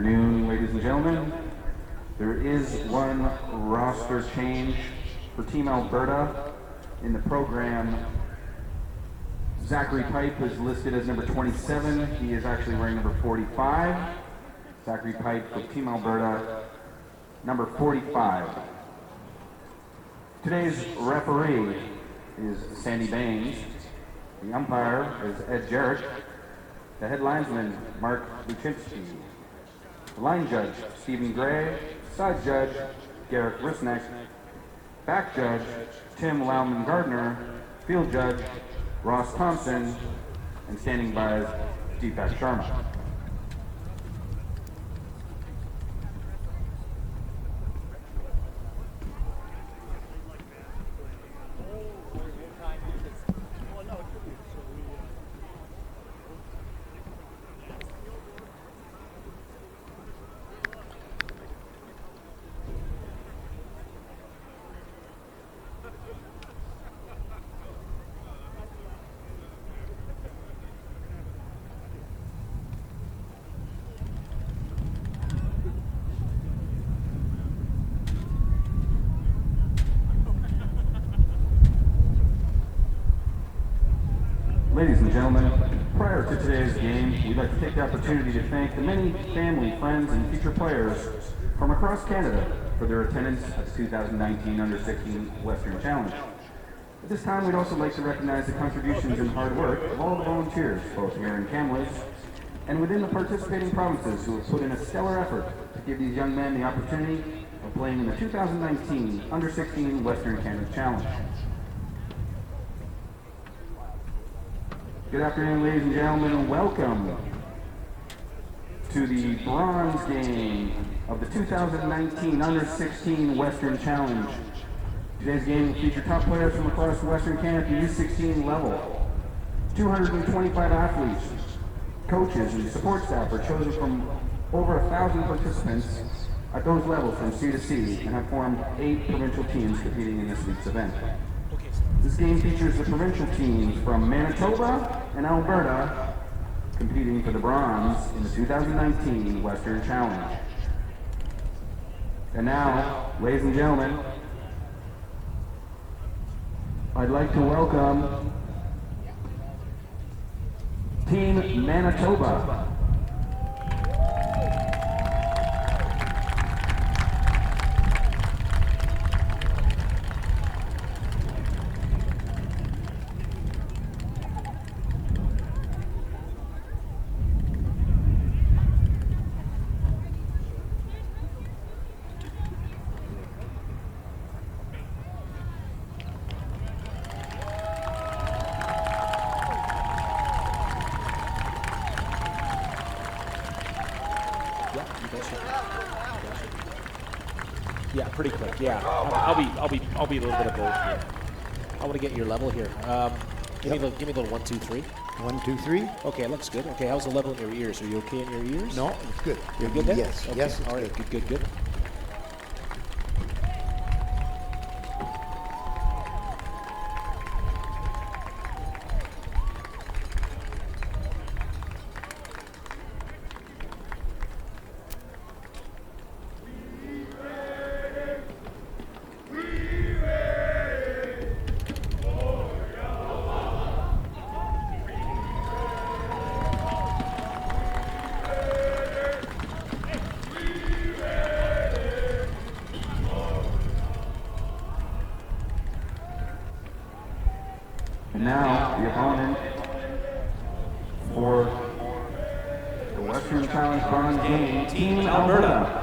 afternoon, ladies and gentlemen. There is one roster change for Team Alberta in the program. Zachary Pipe is listed as number 27. He is actually wearing number 45. Zachary Pipe for Team Alberta, number 45. Today's referee is Sandy Baines. The umpire is Ed Jarrett. The head linesman, Mark Luchinsky. The line judge, Stephen Gray. Side judge, Garrett Risneck. Back judge, Tim Lauman Gardner. Field judge, Ross Thompson. And standing by is Deepak Sharma. Ladies and gentlemen, prior to today's game, we'd like to take the opportunity to thank the many family, friends, and future players from across Canada for their attendance at the 2019 Under-16 Western Challenge. At this time, we'd also like to recognize the contributions and hard work of all the volunteers, both here in Kamloops and within the participating provinces, who have put in a stellar effort to give these young men the opportunity of playing in the 2019 Under-16 Western Canada Challenge. Good afternoon, ladies and gentlemen, and welcome to the bronze game of the 2019 Under-16 Western Challenge. Today's game will feature top players from across Western Canada at the U16 level. 225 athletes, coaches, and support staff are chosen from over 1,000 participants at those levels from sea to sea and have formed 8 provincial teams competing in this week's event. This game features the provincial teams from Manitoba and Alberta competing for the bronze in the 2019 Western Challenge. And now, ladies and gentlemen, I'd like to welcome Team Manitoba. Yeah, pretty quick. Yeah, I'll be a little bit of both here. I want to get your level here. Give me a little 1, 2, 3. 1, 2, 3. Okay, it looks good. Okay, how's the level in your ears? Are you okay in your ears? No, it's good. You're good then? Yes. Okay. Yes. All right. Good. And now, the opponent for the Western Challenge bronze game, Team Alberta.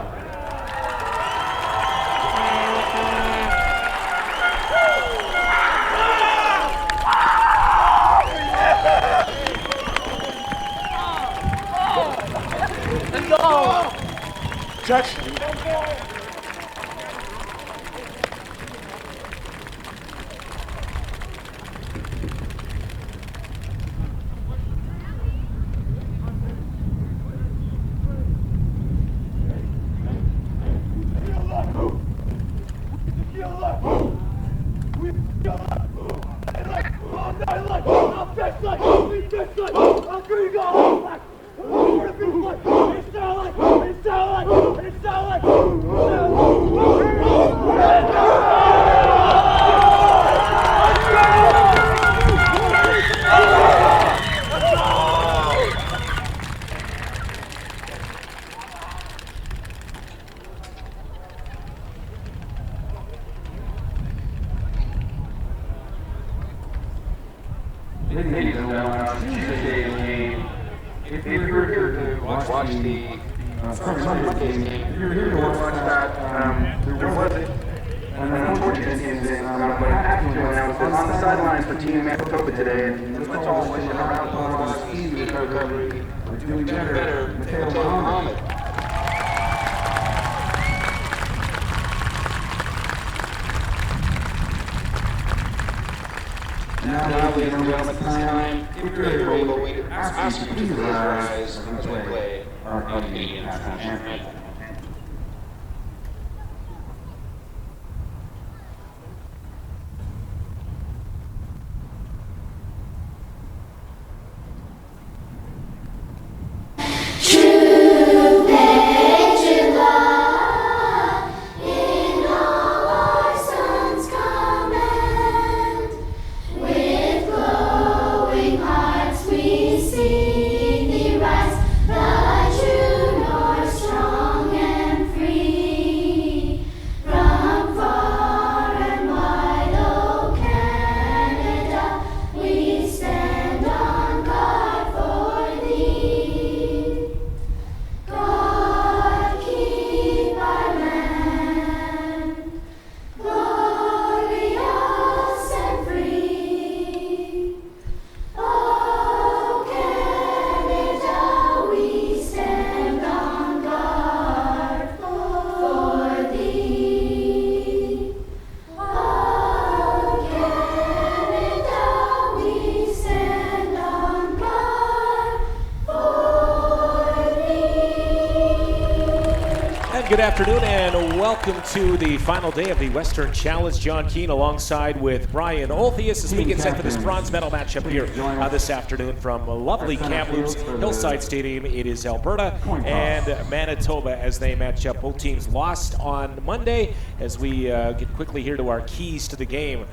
Judge. It's Ladies and gentlemen, Tuesday's game, if you're here to watch the Monday's game, if you're here to watch that, there was an unfortunate incident, but I have to announce that on the sidelines for Team Manitoba today, and let's all wish him a round of applause for speedy recovery. We're doing better, Mateo Muhammad. Now, ladies and gentlemen, at this time, if you're able, we ask you to please rise and play our Canadian national anthem. Good afternoon and welcome to the final day of the Western Challenge. John Keane alongside with Brian Olthius as we get set for this bronze medal matchup here this afternoon from lovely Kamloops Hillside Stadium. It is Alberta and Manitoba as they match up. Both teams lost on Monday as we get quickly here to our keys to the game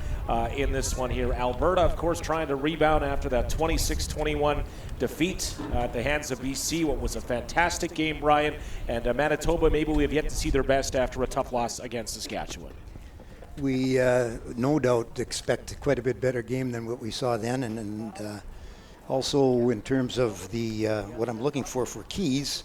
in this one here. Alberta, of course, trying to rebound after that 26-21 defeat at the hands of BC. What was a fantastic game, Brian. And Manitoba, maybe we have yet to see their best after a tough loss against Saskatchewan. We no doubt expect quite a bit better game than what we saw then, and also in terms of the what I'm looking for keys,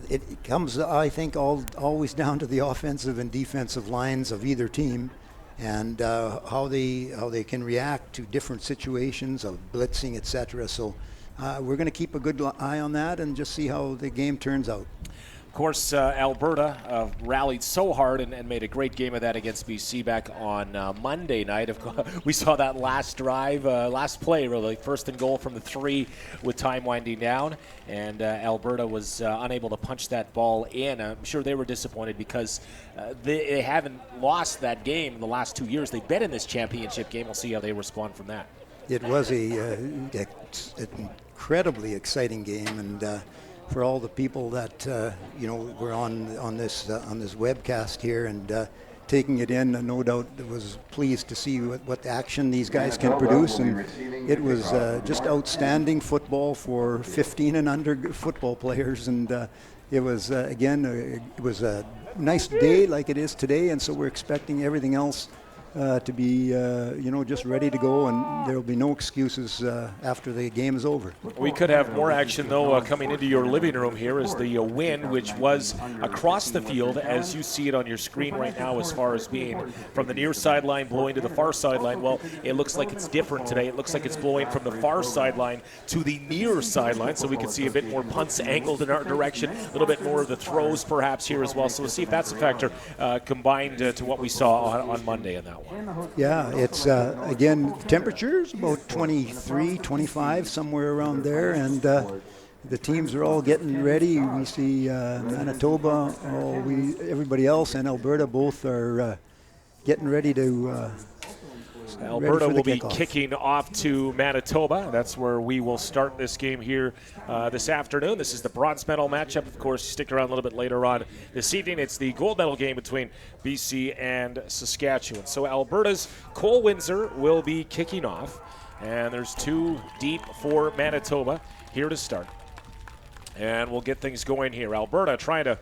it comes, I think, always down to the offensive and defensive lines of either team, and how they can react to different situations of blitzing, etc. So we're going to keep a good eye on that and just see how the game turns out. Of course, Alberta rallied so hard and made a great game of that against BC back on Monday night. We saw that last drive, last play really, first and goal from the 3 with time winding down, and Alberta was unable to punch that ball in. I'm sure they were disappointed because they haven't lost that game in the last 2 years. They've been in this championship game. We'll see how they respond from that. It was an incredibly exciting game, and for all the people that were on this webcast here and taking it in, no doubt was pleased to see what action these guys can produce, and it was just outstanding football for 15 and under football players, and it was it was a nice day like it is today, and so we're expecting everything else to be just ready to go, and there will be no excuses after the game is over. We could have more action though coming into your living room here as the wind, which was across the field as you see it on your screen right now, as far as being from the near sideline blowing to the far sideline. Well, it looks like it's different today. It looks like it's blowing from the far sideline to the near sideline, so we can see a bit more punts angled in our direction, a little bit more of the throws perhaps here as well. So we'll see if that's a factor combined to what we saw on Monday in that one. Yeah, it's again, temperatures about 23, 25, somewhere around there, and the teams are all getting ready. We see Manitoba, everybody else, and Alberta both are getting ready to. Alberta will be kicking off to Manitoba. That's where we will start this game here this afternoon. This is the bronze medal matchup. Of course, stick around a little bit later on this evening. It's the gold medal game between BC and Saskatchewan. So Alberta's Cole Windsor will be kicking off, and there's 2 deep for Manitoba here to start. And we'll get things going here. Alberta trying to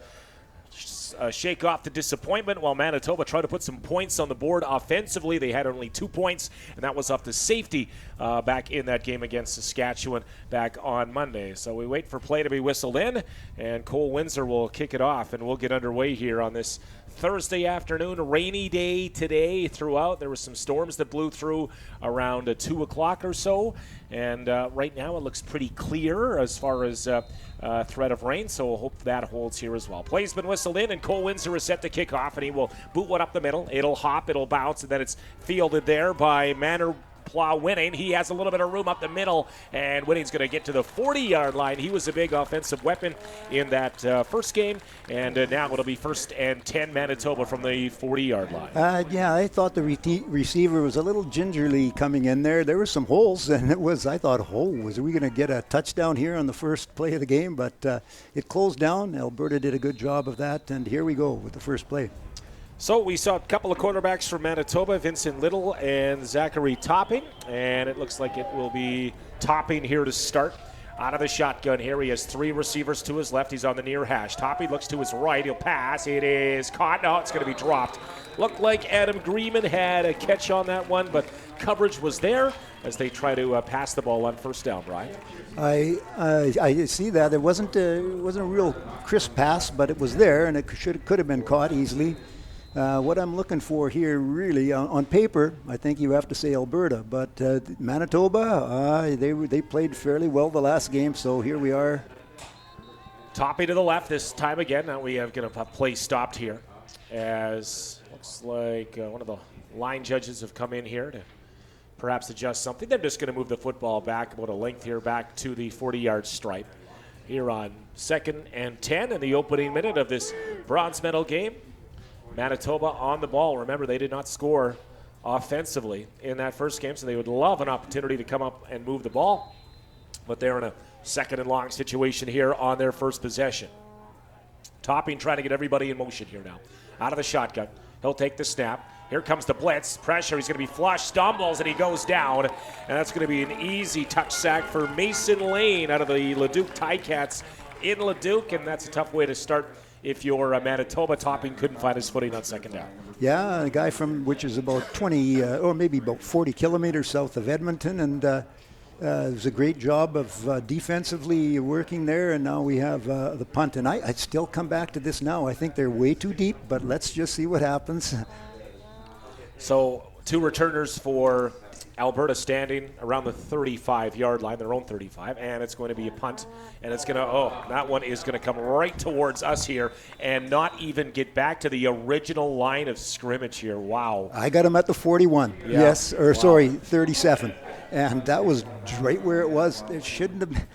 shake off the disappointment while Manitoba tried to put some points on the board offensively. They had only 2 points, and that was off the safety back in that game against Saskatchewan back on Monday. So we wait for play to be whistled in, and Cole Windsor will kick it off, and we'll get underway here on this Thursday afternoon. A rainy day today throughout. There were some storms that blew through around 2 o'clock or so, and right now it looks pretty clear as far as threat of rain, so we'll hope that holds here as well. Play's been whistled in, and Cole Windsor is set to kick off, and he will boot one up the middle. It'll hop, it'll bounce, and then it's fielded there by Plow Winning. He has a little bit of room up the middle, and Winning's going to get to the 40-yard line. He was a big offensive weapon in that first game, and now it'll be 1st and 10 Manitoba from the 40-yard line. Yeah, I thought the receiver was a little gingerly coming in there. There were some holes, and I thought, was we going to get a touchdown here on the first play of the game? But it closed down. Alberta did a good job of that, and here we go with the first play. So we saw a couple of quarterbacks from Manitoba, Vincent Little and Zachary Topping, and it looks like it will be Topping here to start. Out of the shotgun here, he has 3 receivers to his left. He's on the near hash. Topping looks to his right. He'll pass. It is caught. No, it's going to be dropped. Looked like Adam Greeman had a catch on that one, but coverage was there as they try to pass the ball on first down, Brian. I see that. It wasn't a real crisp pass, but it was there, and it could have been caught easily. What I'm looking for here, really, on paper, I think you have to say Alberta, but Manitoba, they played fairly well the last game, so here we are. Topping to the left this time again. Now we have going to have play stopped here, as looks like one of the line judges have come in here to perhaps adjust something. They're just going to move the football back about a length here, back to the 40-yard stripe here on 2nd and 10 in the opening minute of this bronze medal game. Manitoba on the ball. Remember, they did not score offensively in that first game, so they would love an opportunity to come up and move the ball. But they're in a 2nd and long situation here on their first possession. Topping trying to get everybody in motion here now. Out of the shotgun. He'll take the snap. Here comes the blitz. Pressure. He's going to be flushed. Stumbles, and he goes down. And that's going to be an easy touch sack for Mason Lane out of the Leduc Ticats in Leduc, and that's a tough way to start if you're Manitoba. Topping couldn't find his footing on 2nd down. Yeah, a guy which is about 20 or maybe about 40 kilometers south of Edmonton, and it was a great job of defensively working there, and now we have the punt. And I'd still come back to this now. I think they're way too deep, but let's just see what happens. So 2 returners for Alberta standing around the 35-yard line, their own 35, and it's going to be a punt, and it's going to, that one is going to come right towards us here and not even get back to the original line of scrimmage here. Wow. I got him at the 41, yeah. Yes, or wow. Sorry, 37, and that was right where it was. It shouldn't have been.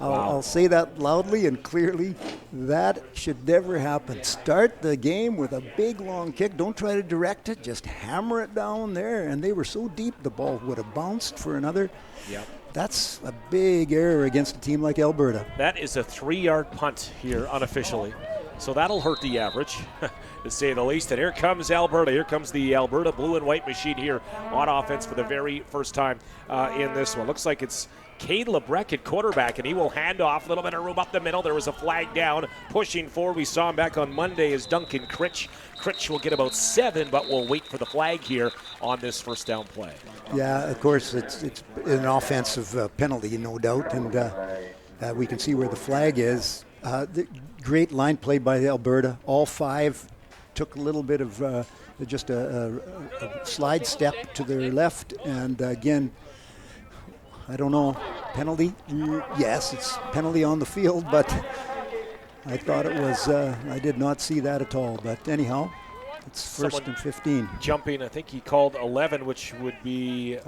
I'll say that loudly and clearly. That should never happen. Start the game with a big, long kick. Don't try to direct it. Just hammer it down there. And they were so deep, the ball would have bounced for another. Yep. That's a big error against a team like Alberta. That is a 3-yard punt here unofficially. So that'll hurt the average, to say the least. And here comes Alberta. Here comes the Alberta blue and white machine here on offense for the very first time in this one. Looks like it's Cade Lebrecq at quarterback, and he will hand off. A little bit of room up the middle. There was a flag down. Pushing forward, we saw him back on Monday, is Duncan Critch. Critch will get about 7, but we'll wait for the flag here on this first down play. Yeah, of course, it's an offensive penalty, no doubt, and we can see where the flag is. The great line play by Alberta. All 5 took a little bit of just a slide step to their left, and again, I don't know, penalty? Yes, it's penalty on the field, but I thought it was, I did not see that at all. But anyhow, it's 1st and 15. Jumping, I think he called 11, which would be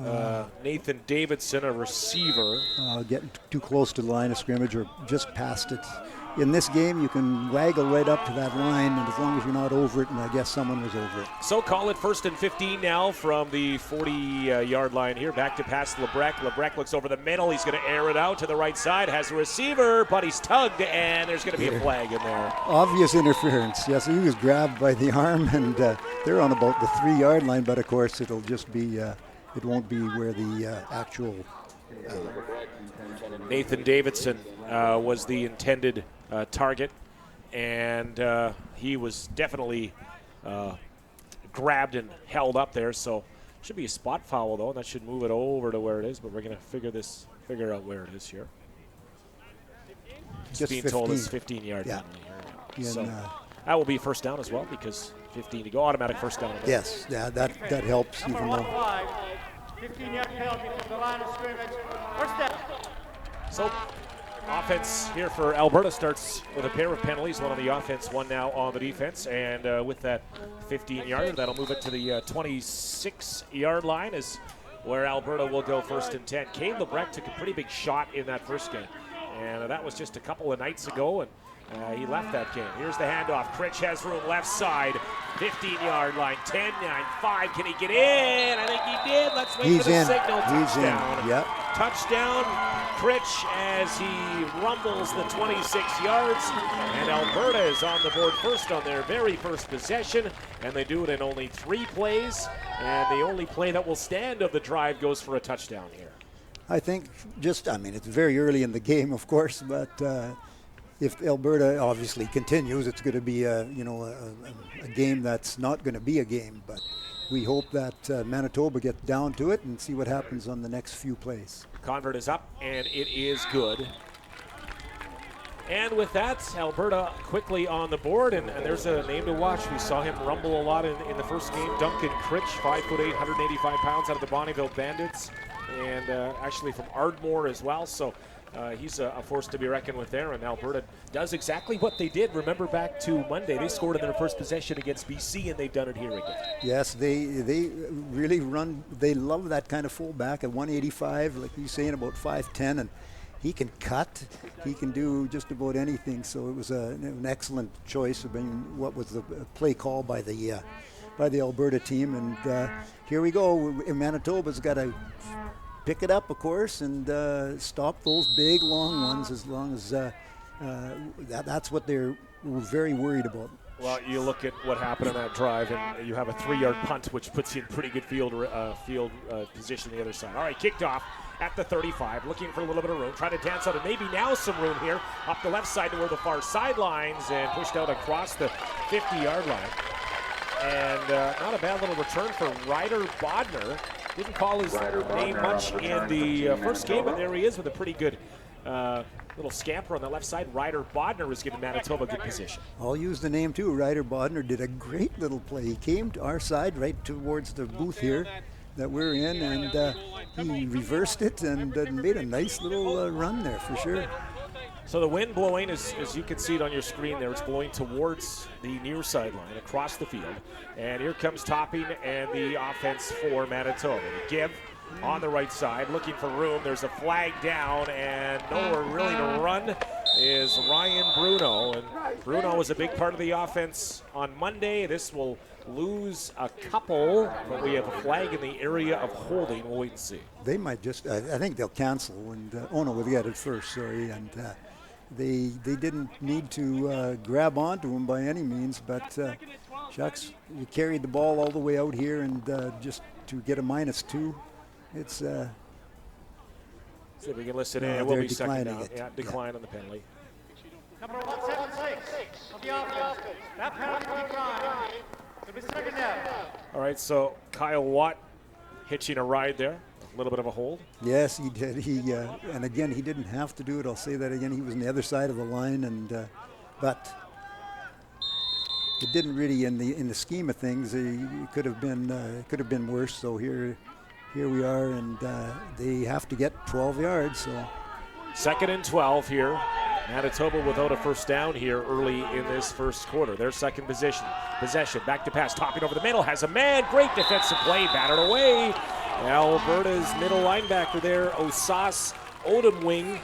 Nathan Davidson, a receiver. Getting too close to the line of scrimmage or just past it. In this game, you can waggle right up to that line, and as long as you're not over it, and I guess someone was over it. So call it 1st and 15 now from the 40-yard line here. Back to pass Lebrecq. Lebrecq looks over the middle. He's going to air it out to the right side. Has a receiver, but he's tugged, and there's going to be a flag in there. Obvious interference. Yes, he was grabbed by the arm, and they're on about the 3-yard line, but of course it'll just be, it won't be where the actual... Nathan Davidson was the intended target, and he was definitely grabbed and held up there. So should be a spot foul though, and that should move it over to where it is. But we're going to figure out where it is here. Just being 15. Told it's 15-yard penalty here. So that will be first down as well because 15 to go, automatic first down. Yes, yeah, that helps even more. 15-yard penalty from the line of scrimmage. First down. So offense here for Alberta starts with a pair of penalties, one on the offense, one now on the defense. And with that 15-yarder, that'll move it to the 26-yard line is where Alberta will go first and 10. Cade Lebrecht took a pretty big shot in that first game. And that was just a couple of nights ago, and he left that game. Here's the handoff. Critch has room left side, 15-yard line, 10, 9, 5. Can he get in? I think he did. Let's wait for the signal. Touchdown. He's in. Yep. Touchdown, Critch, as he rumbles the 26 yards. And Alberta is on the board first on their very first possession, and they do it in only 3 plays. And the only play that will stand of the drive goes for a touchdown here. I think it's very early in the game, of course, but if Alberta obviously continues, it's going to be a game that's not going to be a game. But we hope that Manitoba gets down to it and see what happens on the next few plays. Convert is up, and it is good. And with that, Alberta quickly on the board, and there's a name to watch. We saw him rumble a lot in the first game. Duncan Critch, 5'8", 185 pounds, out of the Bonneville Bandits, and actually from Ardmore as well. So he's a force to be reckoned with there, and Alberta does exactly what they did. Remember back to Monday, they scored in their first possession against BC, and they've done it here again. Yes, they really run. They love that kind of fullback at 185, like you're saying, about 5'10", and he can cut. He can do just about anything. So it was an excellent choice. What was the play call by the Alberta team, and here we go. Manitoba's got to pick it up, of course, and stop those big long ones. As long as that's what they're very worried about. Well, you look at what happened on that drive, and you have a 3-yard punt, which puts you in pretty good field position on the other side. All right, kicked off at the 35, looking for a little bit of room, trying to dance out, and maybe now some room here up the left side toward the far sidelines, and pushed out across the 50-yard line. And not a bad little return for Ryder Bodner. Didn't call his name much in the first game, but there he is with a pretty good little scamper on the left side. Ryder Bodner was giving Manitoba good position. I'll use the name too. Ryder Bodner did a great little play. He came to our side right towards the booth here that we're in, and he reversed it and made a nice little run there for sure. So the wind blowing, as you can see it on your screen there, it's blowing towards the near sideline across the field. And here comes Topping and the offense for Manitoba. The give on the right side, looking for room. There's a flag down, and nowhere really to run is Ryan Bruno. And Bruno was a big part of the offense on Monday. This will lose a couple, but we have a flag in the area of holding. We'll wait and see. They might just, I think they'll cancel. And oh no, we got it first, sorry. And they didn't need to grab onto him by any means, but shucks, you carried the ball all the way out here, and just to get a -2, it's. See if we can listen in. It will be second down. Decline on the penalty. Number 176 of the offense. That penalty decline. It'll be second down. All right, so Kyle Watt hitching a ride there. A little bit of a hold. Yes, he did. And again, he didn't have to do it. I'll say that again. He was on the other side of the line, and but it didn't really, in the scheme of things, it could have been worse. So here we are, and they have to get 12 yards. So 2nd and 12 here. Manitoba without a first down here early in this first quarter. Their second possession. Back to pass. Topping over the middle. Has a man. Great defensive play. Battered away. Alberta's middle linebacker there, Osas Odemwing,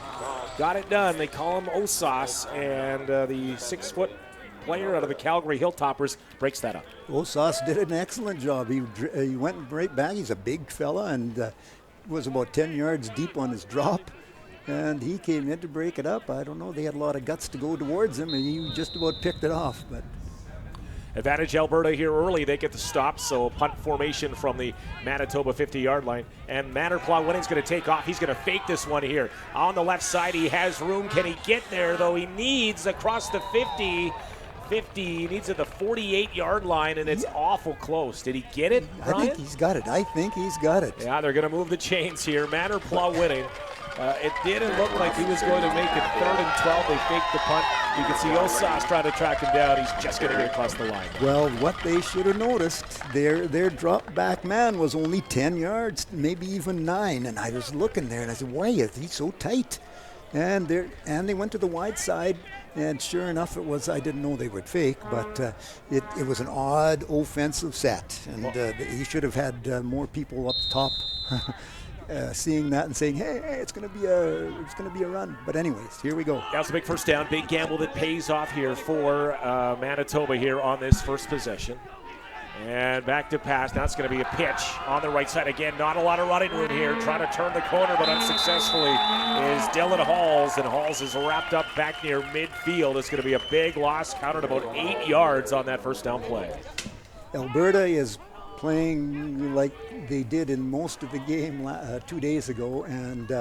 got it done. They call him Osas, and the 6-foot player out of the Calgary Hilltoppers breaks that up. Osas did an excellent job. He went right back. He's a big fella, and was about 10 yards deep on his drop, and he came in to break it up. I don't know. They had a lot of guts to go towards him, and he just about picked it off. But Advantage Alberta here early. They get the stop, so punt formation from the Manitoba 50-yard line. And Manterplow Winning's going to take off. He's going to fake this one here. On the left side, he has room. Can he get there, though? He needs across the 50. He needs at the 48-yard line, and it's awful close. Did he get it, Brian? I think he's got it. Yeah, they're going to move the chains here. Manterplow Winning. It didn't look like he was going to make it 3rd and 12. They faked the punt. You can see Osas trying to track him down. He's just going to get across the line. Well, what they should have noticed, their drop back man was only 10 yards, maybe even 9. And I was looking there, and I said, why is he so tight? And they went to the wide side, and sure enough, it was, I didn't know they would fake, but it was an odd offensive set. And he should have had more people up top seeing that and saying, hey, it's going to be a run. But anyways, here we go. That's a big first down, big gamble that pays off here for Manitoba here on this first possession. And back to pass. Now it's going to be a pitch on the right side again. Not a lot of running room here. Trying to turn the corner, but unsuccessfully is Dylan Halls. And Halls is wrapped up back near midfield. It's going to be a big loss, counted about 8 yards on that first down play. Alberta is playing like they did in most of the game 2 days ago, and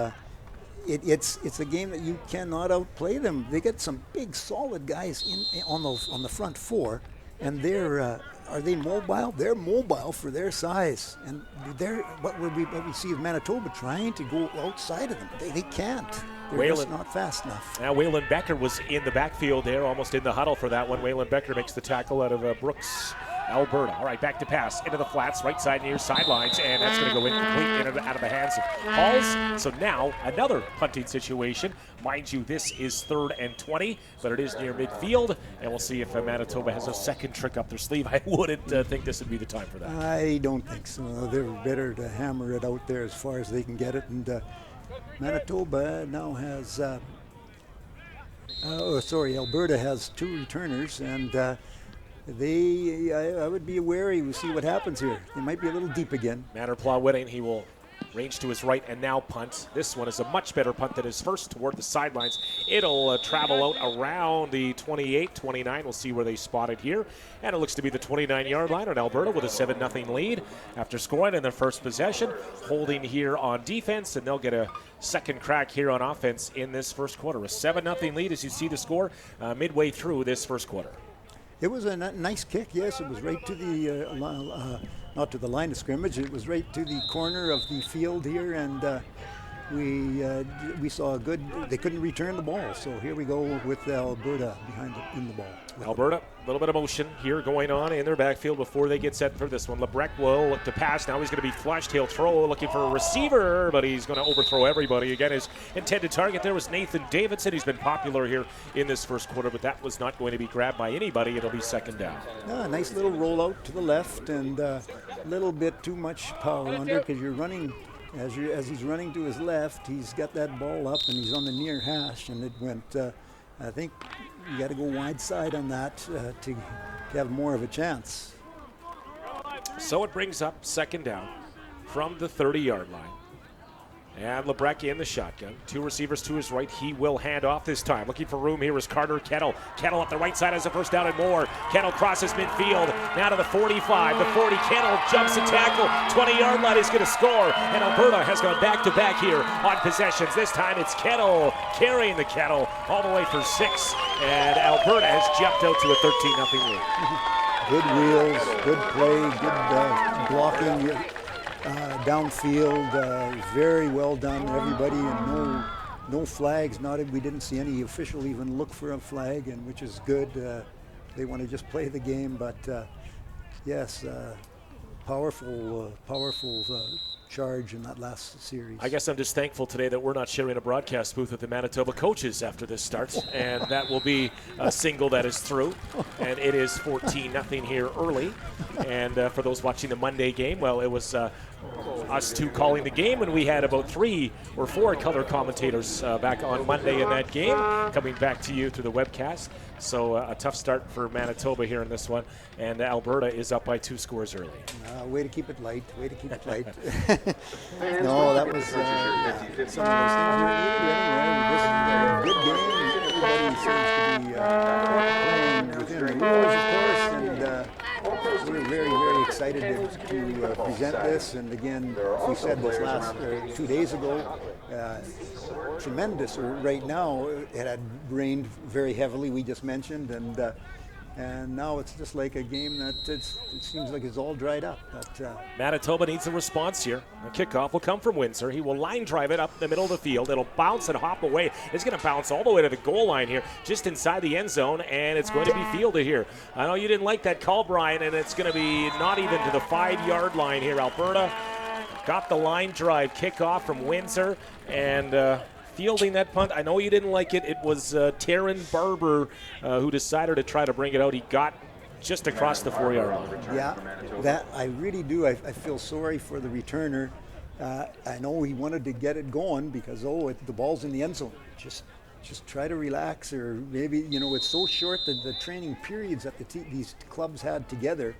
it's a game that you cannot outplay them. They get some big, solid guys on the front four, and are they mobile? They're mobile for their size, and what we see of Manitoba trying to go outside of them. They can't. They're just not fast enough. Now Waylon Becker was in the backfield there, almost in the huddle for that one. Waylon Becker makes the tackle out of Brooks, Alberta. All right, back to pass into the flats, right side near sidelines, and that's going to go incomplete out of the hands of Halls. So now another punting situation. Mind you, this is 3rd and 20, but it is near midfield, and we'll see if Manitoba has a second trick up their sleeve. I wouldn't think this would be the time for that. I don't think so. They're better to hammer it out there as far as they can get it, and Manitoba now has Alberta has 2 returners, and I would be wary. We'll see what happens here. They might be a little deep again. Manterplow Winning. He will range to his right and now punt. This one is a much better punt than his first toward the sidelines. It'll travel out around the 28, 29. We'll see where they spot it here. And it looks to be the 29-yard line on Alberta with a 7-0 lead after scoring in their first possession. Holding here on defense, and they'll get a second crack here on offense in this first quarter. A 7-0 lead as you see the score midway through this first quarter. It was a nice kick, yes. It was right to the, not to the line of scrimmage, it was right to the corner of the field here, and we saw a good, they couldn't return the ball, so here we go with Alberta in the ball. Alberta, a little bit of motion here going on in their backfield before they get set for this one. Lebrecq will look to pass. Now he's going to be flushed. He'll throw, looking for a receiver, but he's going to overthrow everybody. Again, his intended target there was Nathan Davidson. He's been popular here in this first quarter, but that was not going to be grabbed by anybody. It'll be second down. Nice little rollout to the left, and a little bit too much power under, because you're running, as he's running to his left, he's got that ball up, and he's on the near hash, and it went, I think you got to go wide side on that to have more of a chance. So it brings up second down from the 30-yard line. And Lebrecq in the shotgun. 2 receivers to his right. He will hand off this time. Looking for room here is Carter Kettle. Kettle up the right side has a first down and more. Kettle crosses midfield. Now to the 45. The 40. Kettle jumps a tackle. 20-yard line is going to score. And Alberta has gone back-to-back here on possessions. This time it's Kettle carrying the Kettle all the way for 6. And Alberta has jumped out to a 13-0 lead. Good wheels, good play, good blocking. Downfield, very well done, everybody, and no flags. We didn't see any official even look for a flag, and which is good. They want to just play the game, but yes, powerful charge in that last series. I guess I'm just thankful today that we're not sharing a broadcast booth with the Manitoba coaches after this starts, and that will be a single that is through, and it is 14-0 here early. And for those watching the Monday game, well, it was us 2 calling the game, and we had about 3 or 4 color commentators back on Monday in that game, coming back to you through the webcast. So a tough start for Manitoba here in this one, and Alberta is up by 2 scores early. Way to keep it light. No, that was some of those things were needed anyway. This is a good game. Everybody seems to be playing within the rules, of course, and we're very, very excited to present this. And again, we said this 2 days ago, tremendous. Right now, it had rained very heavily, we just mentioned, and now it's just like a game that it seems like it's all dried up. But, Manitoba needs a response here. A kickoff will come from Windsor. He will line drive it up the middle of the field. It'll bounce and hop away. It's going to bounce all the way to the goal line here, just inside the end zone, and it's going to be fielded here. I know you didn't like that call, Brian, and it's going to be not even to the 5-yard line here. Alberta got the line drive kickoff from Windsor, and fielding that punt. I know you didn't like it. It was Taryn Barber who decided to try to bring it out. He got just across the 4-yard line. Yeah, that I really do. I feel sorry for the returner. I know he wanted to get it going because, the ball's in the end zone. Just try to relax, or maybe, it's so short that the training periods that these clubs had together,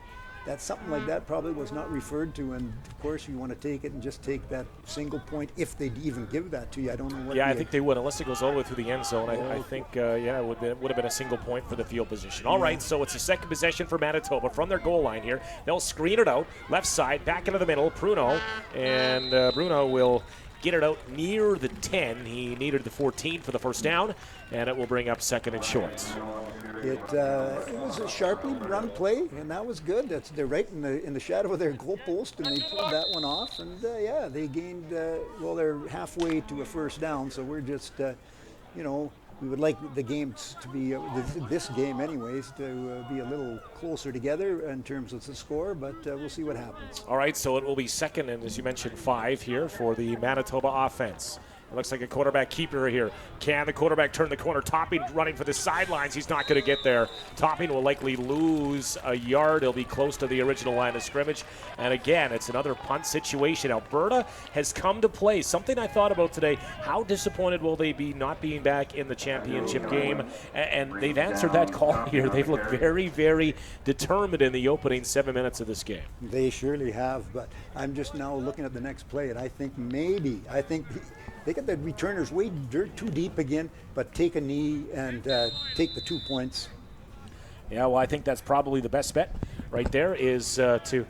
that something like that probably was not referred to, and of course you want to take it and just take that single point if they'd even give that to you. I don't know what. Yeah, I think they would, unless it goes all the way through the end zone. I think, it would have been a single point for the field position. All right, so it's a second possession for Manitoba from their goal line here. They'll screen it out, left side, back into the middle, Bruno, and Bruno will get it out near the 10. He needed the 14 for the first down, and it will bring up second and short. It was a sharply run play, and that was good. They're right in the shadow of their goal post, and they pulled that one off. And they gained. They're halfway to a first down, so we're just, we would like the games to be this game, anyways, to be a little closer together in terms of the score. But we'll see what happens. All right, so it will be second and, as you mentioned, 5 here for the Manitoba offense. It looks like a quarterback keeper here. Can the quarterback turn the corner? Topping running for the sidelines. He's not going to get there. Topping will likely lose a yard. He'll be close to the original line of scrimmage. And again, it's another punt situation. Alberta has come to play. Something I thought about today. How disappointed will they be not being back in the championship game? And they've answered that call here. They've looked very, very determined in the opening 7 minutes of this game. They surely have, but I'm just now looking at the next play, and I think they get the returners way too deep again, but take a knee and take the 2 points. Yeah, well, I think that's probably the best bet right there is to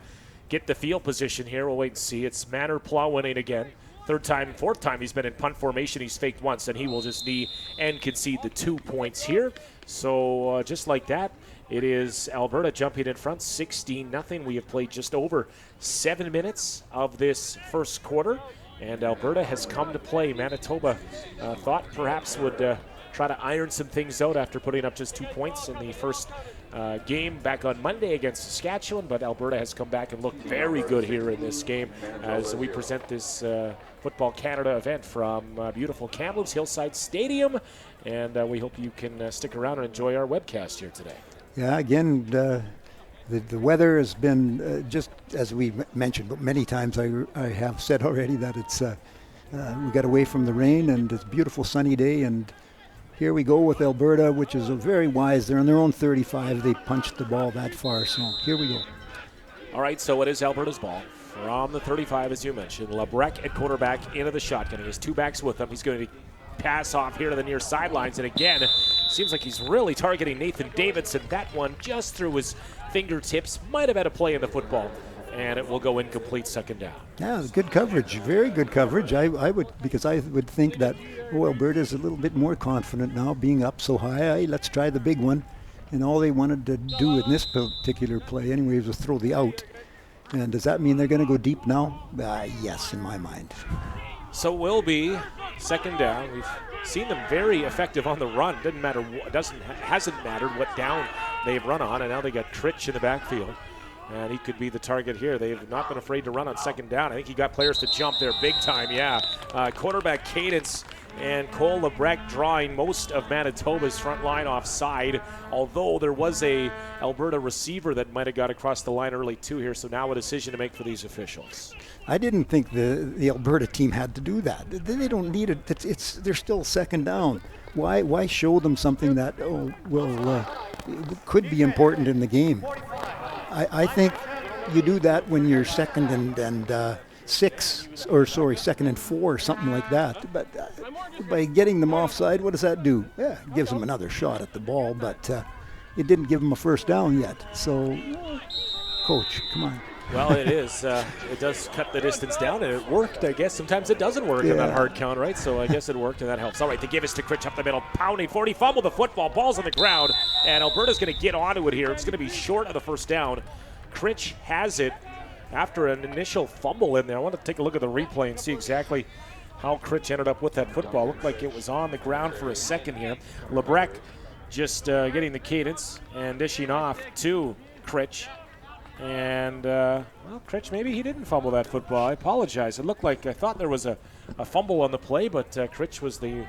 get the field position here. We'll wait and see. It's Manor Plow winning again. Fourth time he's been in punt formation. He's faked once, and he will just knee and concede the 2 points here. So just like that, it is Alberta jumping in front, 16-0. We have played just over 7 minutes of this first quarter. And Alberta has come to play. Manitoba thought perhaps would try to iron some things out after putting up just 2 points in the first game back on Monday against Saskatchewan, but Alberta has come back and looked very good here in this game as we present this Football Canada event from beautiful Kamloops Hillside Stadium, and we hope you can stick around and enjoy our webcast here today. Yeah, again, the weather has been just as we mentioned, but many times I have said already that it's we got away from the rain, and it's a beautiful sunny day, and here we go with Alberta, which is a very wise. They're on their own 35. They punched the ball that far, so here we go. All right, so it is Alberta's ball from the 35, as you mentioned. Lebrec at quarterback into the shotgun. He has 2 backs with him. He's going to pass off here to the near sidelines, and again, seems like he's really targeting Nathan Davidson. That one just through his fingertips. Might have had a play in the football, and it will go incomplete, second down. Yeah, good coverage, very good coverage. I would think that Alberta's a little bit more confident now, being up so high. Let's try the big one, and all they wanted to do in this particular play, anyway, was throw the out. And does that mean they're going to go deep now? Yes, in my mind. So it will be second down. We've seen them very effective on the run. Hasn't mattered what down they've run on, and now they got Tritch in the backfield. And he could be the target here. They've not been afraid to run on second down. I think he got players to jump there big time, yeah. Quarterback Cadence and Cole Lebrec drawing most of Manitoba's front line offside, although there was a Alberta receiver that might have got across the line early too here, so now a decision to make for these officials. I didn't think the Alberta team had to do that. They don't need it. They're still second down. Why show them something that could be important in the game? I think you do that when you're second and 2nd and 4, something like that. But by getting them offside, what does that do? Yeah, it gives them another shot at the ball, but it didn't give them a first down yet. So coach. Come on. Well, it is. It does cut the distance down, and it worked, I guess. Sometimes it doesn't work in that hard count, right? So I guess it worked, and that helps. All right, the give is to Critch up the middle. Pounding 40, fumble the football. Ball's on the ground, and Alberta's going to get onto it here. It's going to be short of the first down. Critch has it after an initial fumble in there. I want to take a look at the replay and see exactly how Critch ended up with that football. Looked like it was on the ground for a second here. Lebrec just getting the cadence and dishing off to Critch. And, well, Critch, maybe he didn't fumble that football. I apologize. It looked like I thought there was a fumble on the play, but Critch was the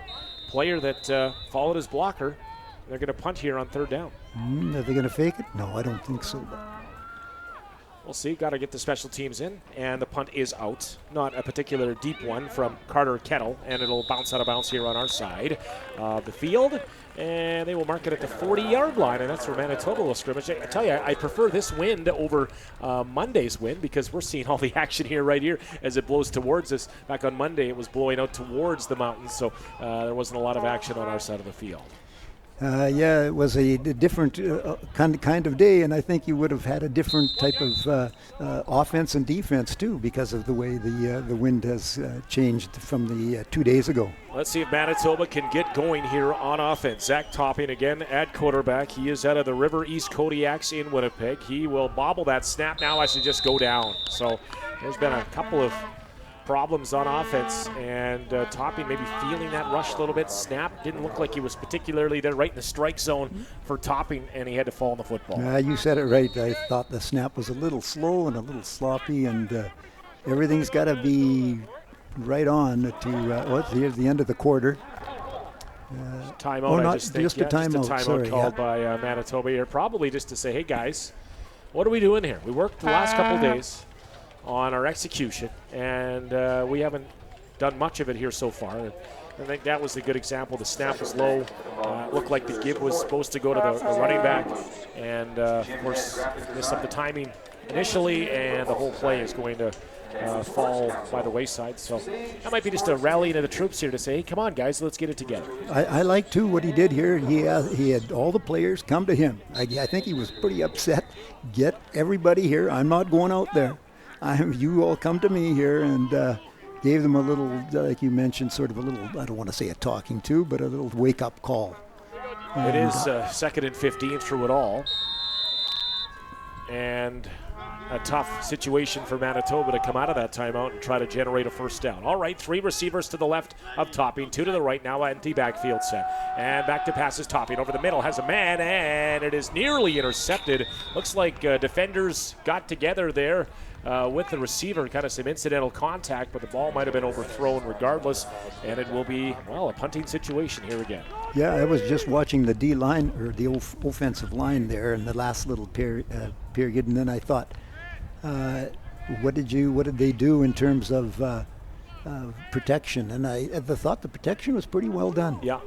player that followed his blocker. They're going to punt here on third down. Are they going to fake it? No, I don't think so. We'll see. Got to get the special teams in, and the punt is out. Not a particular deep one from Carter Kettle, and it'll bounce out of bounds here on our side of the field. And they will mark it at the 40-yard line, and that's where Manitoba will scrimmage. I tell you, I prefer this wind over Monday's wind because we're seeing all the action here right here as it blows towards us. Back on Monday, it was blowing out towards the mountains, so there wasn't a lot of action on our side of the field. Yeah, it was a different kind of day, and I think you would have had a different type of offense and defense too, because of the way the wind has changed from the 2 days ago. Let's see if Manitoba can get going here on offense. Zach Topping again at quarterback. He is out of the River East Kodiaks in Winnipeg. He will bobble that snap now as he just go down. So there's been a couple of problems on offense, and Topping maybe feeling that rush a little bit. Snap didn't look like he was particularly there right in the strike zone for Topping, and he had to fall on the football. You said it right. I thought the snap was a little slow and a little sloppy, and everything's got to be right on to here's the end of the quarter. Timeout, I just think. Just a timeout Called by Manitoba here, probably just to say, hey guys, what are we doing here? We worked the last couple days on our execution, and we haven't done much of it here so far. I think that was a good example. The snap was low. Looked like the give was supposed to go to the running back, and of course missed up the timing initially, and the whole play is going to fall by the wayside. So that might be just a rallying of the troops here to say, hey, come on guys, let's get it together. I like too what he did here. He had all the players come to him. I think he was pretty upset. Get everybody here. I'm not going out there. You all come to me here, and gave them a little, like you mentioned, sort of a little, I don't want to say a talking to, but a little wake-up call. It is 2nd and 15 through it all. And a tough situation for Manitoba to come out of that timeout and try to generate a first down. All right, 3 receivers to the left of Topping, 2 to the right, now empty backfield set. And back to passes. Topping over the middle, has a man, and it is nearly intercepted. Looks like defenders got together there with the receiver, kind of some incidental contact, but the ball might have been overthrown regardless, and it will be, well, a punting situation here again. Yeah, I was just watching the D-line, or the offensive line there in the last little period, and then I thought, what did they do in terms of protection? And I thought the protection was pretty well done. Yeah,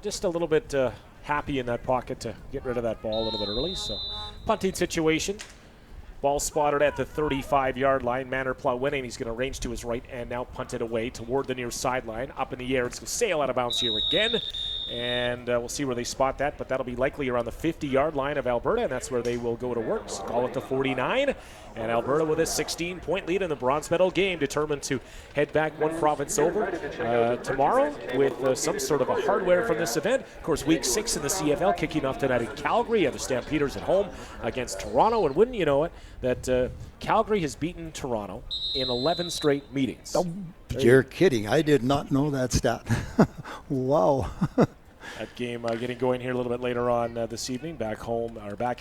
just a little bit happy in that pocket to get rid of that ball a little bit early. So punting situation. Ball spotted at the 35-yard line. Manor winning. He's going to range to his right and now punt it away toward the near sideline. Up in the air. It's going to sail out of bounds here again. And we'll see where they spot that, but that'll be likely around the 50-yard line of Alberta, and that's where they will go to work. So call it the 49. And Alberta with a 16-point lead in the bronze medal game, determined to head back one province over tomorrow with some sort of a hardware from this event. Of course, week 6 in the CFL kicking off tonight in Calgary. The Stampeders at home against Toronto. And wouldn't you know it, that Calgary has beaten Toronto in 11 straight meetings. Oh, you're kidding. I did not know that stat. Wow. That game getting going here a little bit later on this evening, back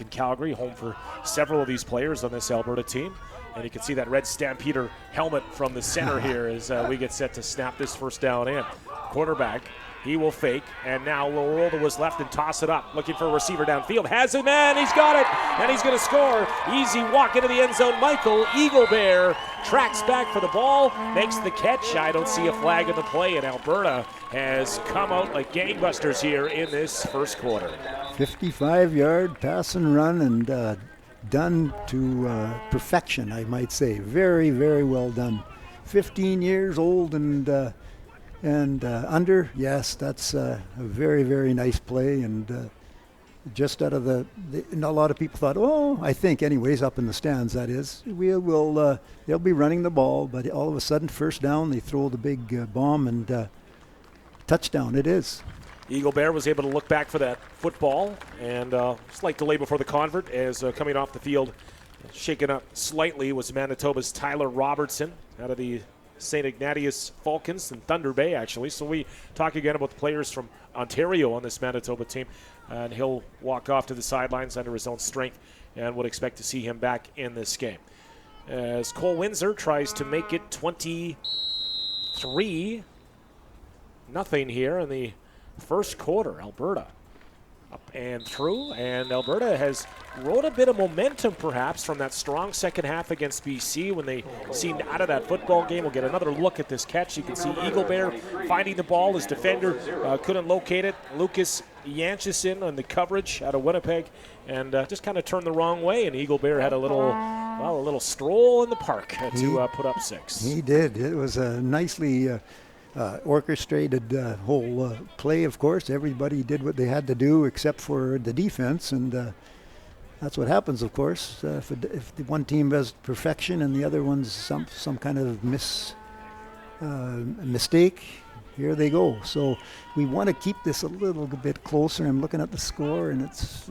in Calgary, home for several of these players on this Alberta team. And you can see that red Stampeder helmet from the center here as we get set to snap this first down in. Quarterback, he will fake, and now will roll to his left and toss it up. Looking for a receiver downfield. Has it, man. He's got it, and he's going to score. Easy walk into the end zone. Michael Eagle Bear tracks back for the ball, makes the catch. I don't see a flag in the play, and Alberta has come out like gangbusters here in this first quarter. 55-yard pass and run, and done to perfection, I might say. Very, very well done. 15 years old and under. Yes, that's a very, very nice play, and just out of and a lot of people thought, oh, I think anyways, up in the stands, that is, they'll be running the ball, but all of a sudden, first down, they throw the big bomb, and touchdown it is. Eagle Bear was able to look back for that football, and slight delay before the convert as coming off the field, shaken up slightly, was Manitoba's Tyler Robertson out of the St. Ignatius Falcons in Thunder Bay, actually. So we talk again about the players from Ontario on this Manitoba team, and he'll walk off to the sidelines under his own strength, and would expect to see him back in this game. As Cole Windsor tries to make it 23-0 here in the first quarter. Alberta up and through, and Alberta has rode a bit of momentum perhaps from that strong second half against BC when they seemed out of that football game. We'll get another look at this catch. You can see Eagle Bear finding the ball. His defender couldn't locate it. Lucas Yanchison on the coverage out of Winnipeg, and just kind of turned the wrong way, and Eagle Bear had a little stroll in the park to put up 6. He did. It was a nicely orchestrated whole play, of course. Everybody did what they had to do except for the defense, and that's what happens, of course. If the one team has perfection and the other one's some kind of mistake, here they go. So we want to keep this a little bit closer. I'm looking at the score, and it's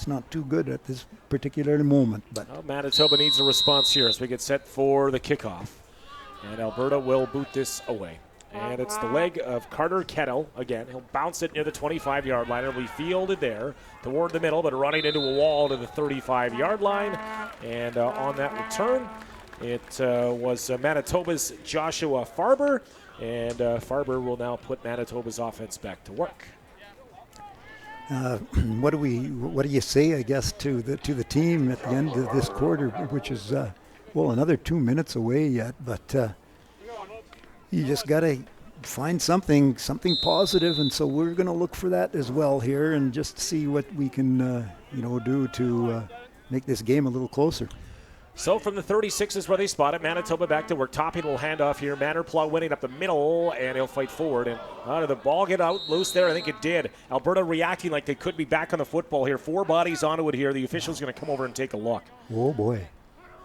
not too good at this particular moment. But well, Manitoba needs a response here as we get set for the kickoff. And Alberta will boot this away. And it's the leg of Carter Kettle again. He'll bounce it near the 25-yard line. It'll be fielded there toward the middle, but running into a wall to the 35-yard line. And on that return, it was Manitoba's Joshua Farber. And Farber will now put Manitoba's offense back to work. What do you say, I guess, to the team at the end of this quarter, which is another 2 minutes away yet, but you just got to find something positive, and so we're going to look for that as well here, and just see what we can do to make this game a little closer. So from the 36 is where they spot it. Manitoba back to work. Topping will hand off here. Mannerplow winning up the middle, and he'll fight forward. And did the ball get out loose there? I think it did. Alberta reacting like they could be back on the football here. 4 bodies onto it here. The official's going to come over and take a look. Oh, boy.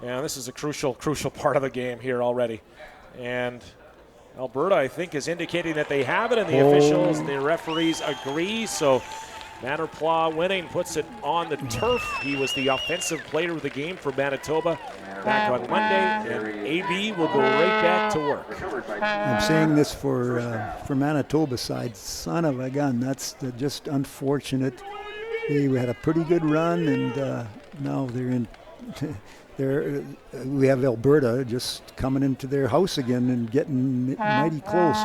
Yeah, this is a crucial part of the game here already. And Alberta, I think, is indicating that they have it, and the officials and the referees agree. So Mannerplow winning, puts it on the turf. He was the offensive player of the game for Manitoba back on Monday, and AB will go right back to work. I'm saying this for Manitoba's side. Son of a gun, that's just unfortunate. They had a pretty good run, and now they're in. We have Alberta just coming into their house again and getting mighty close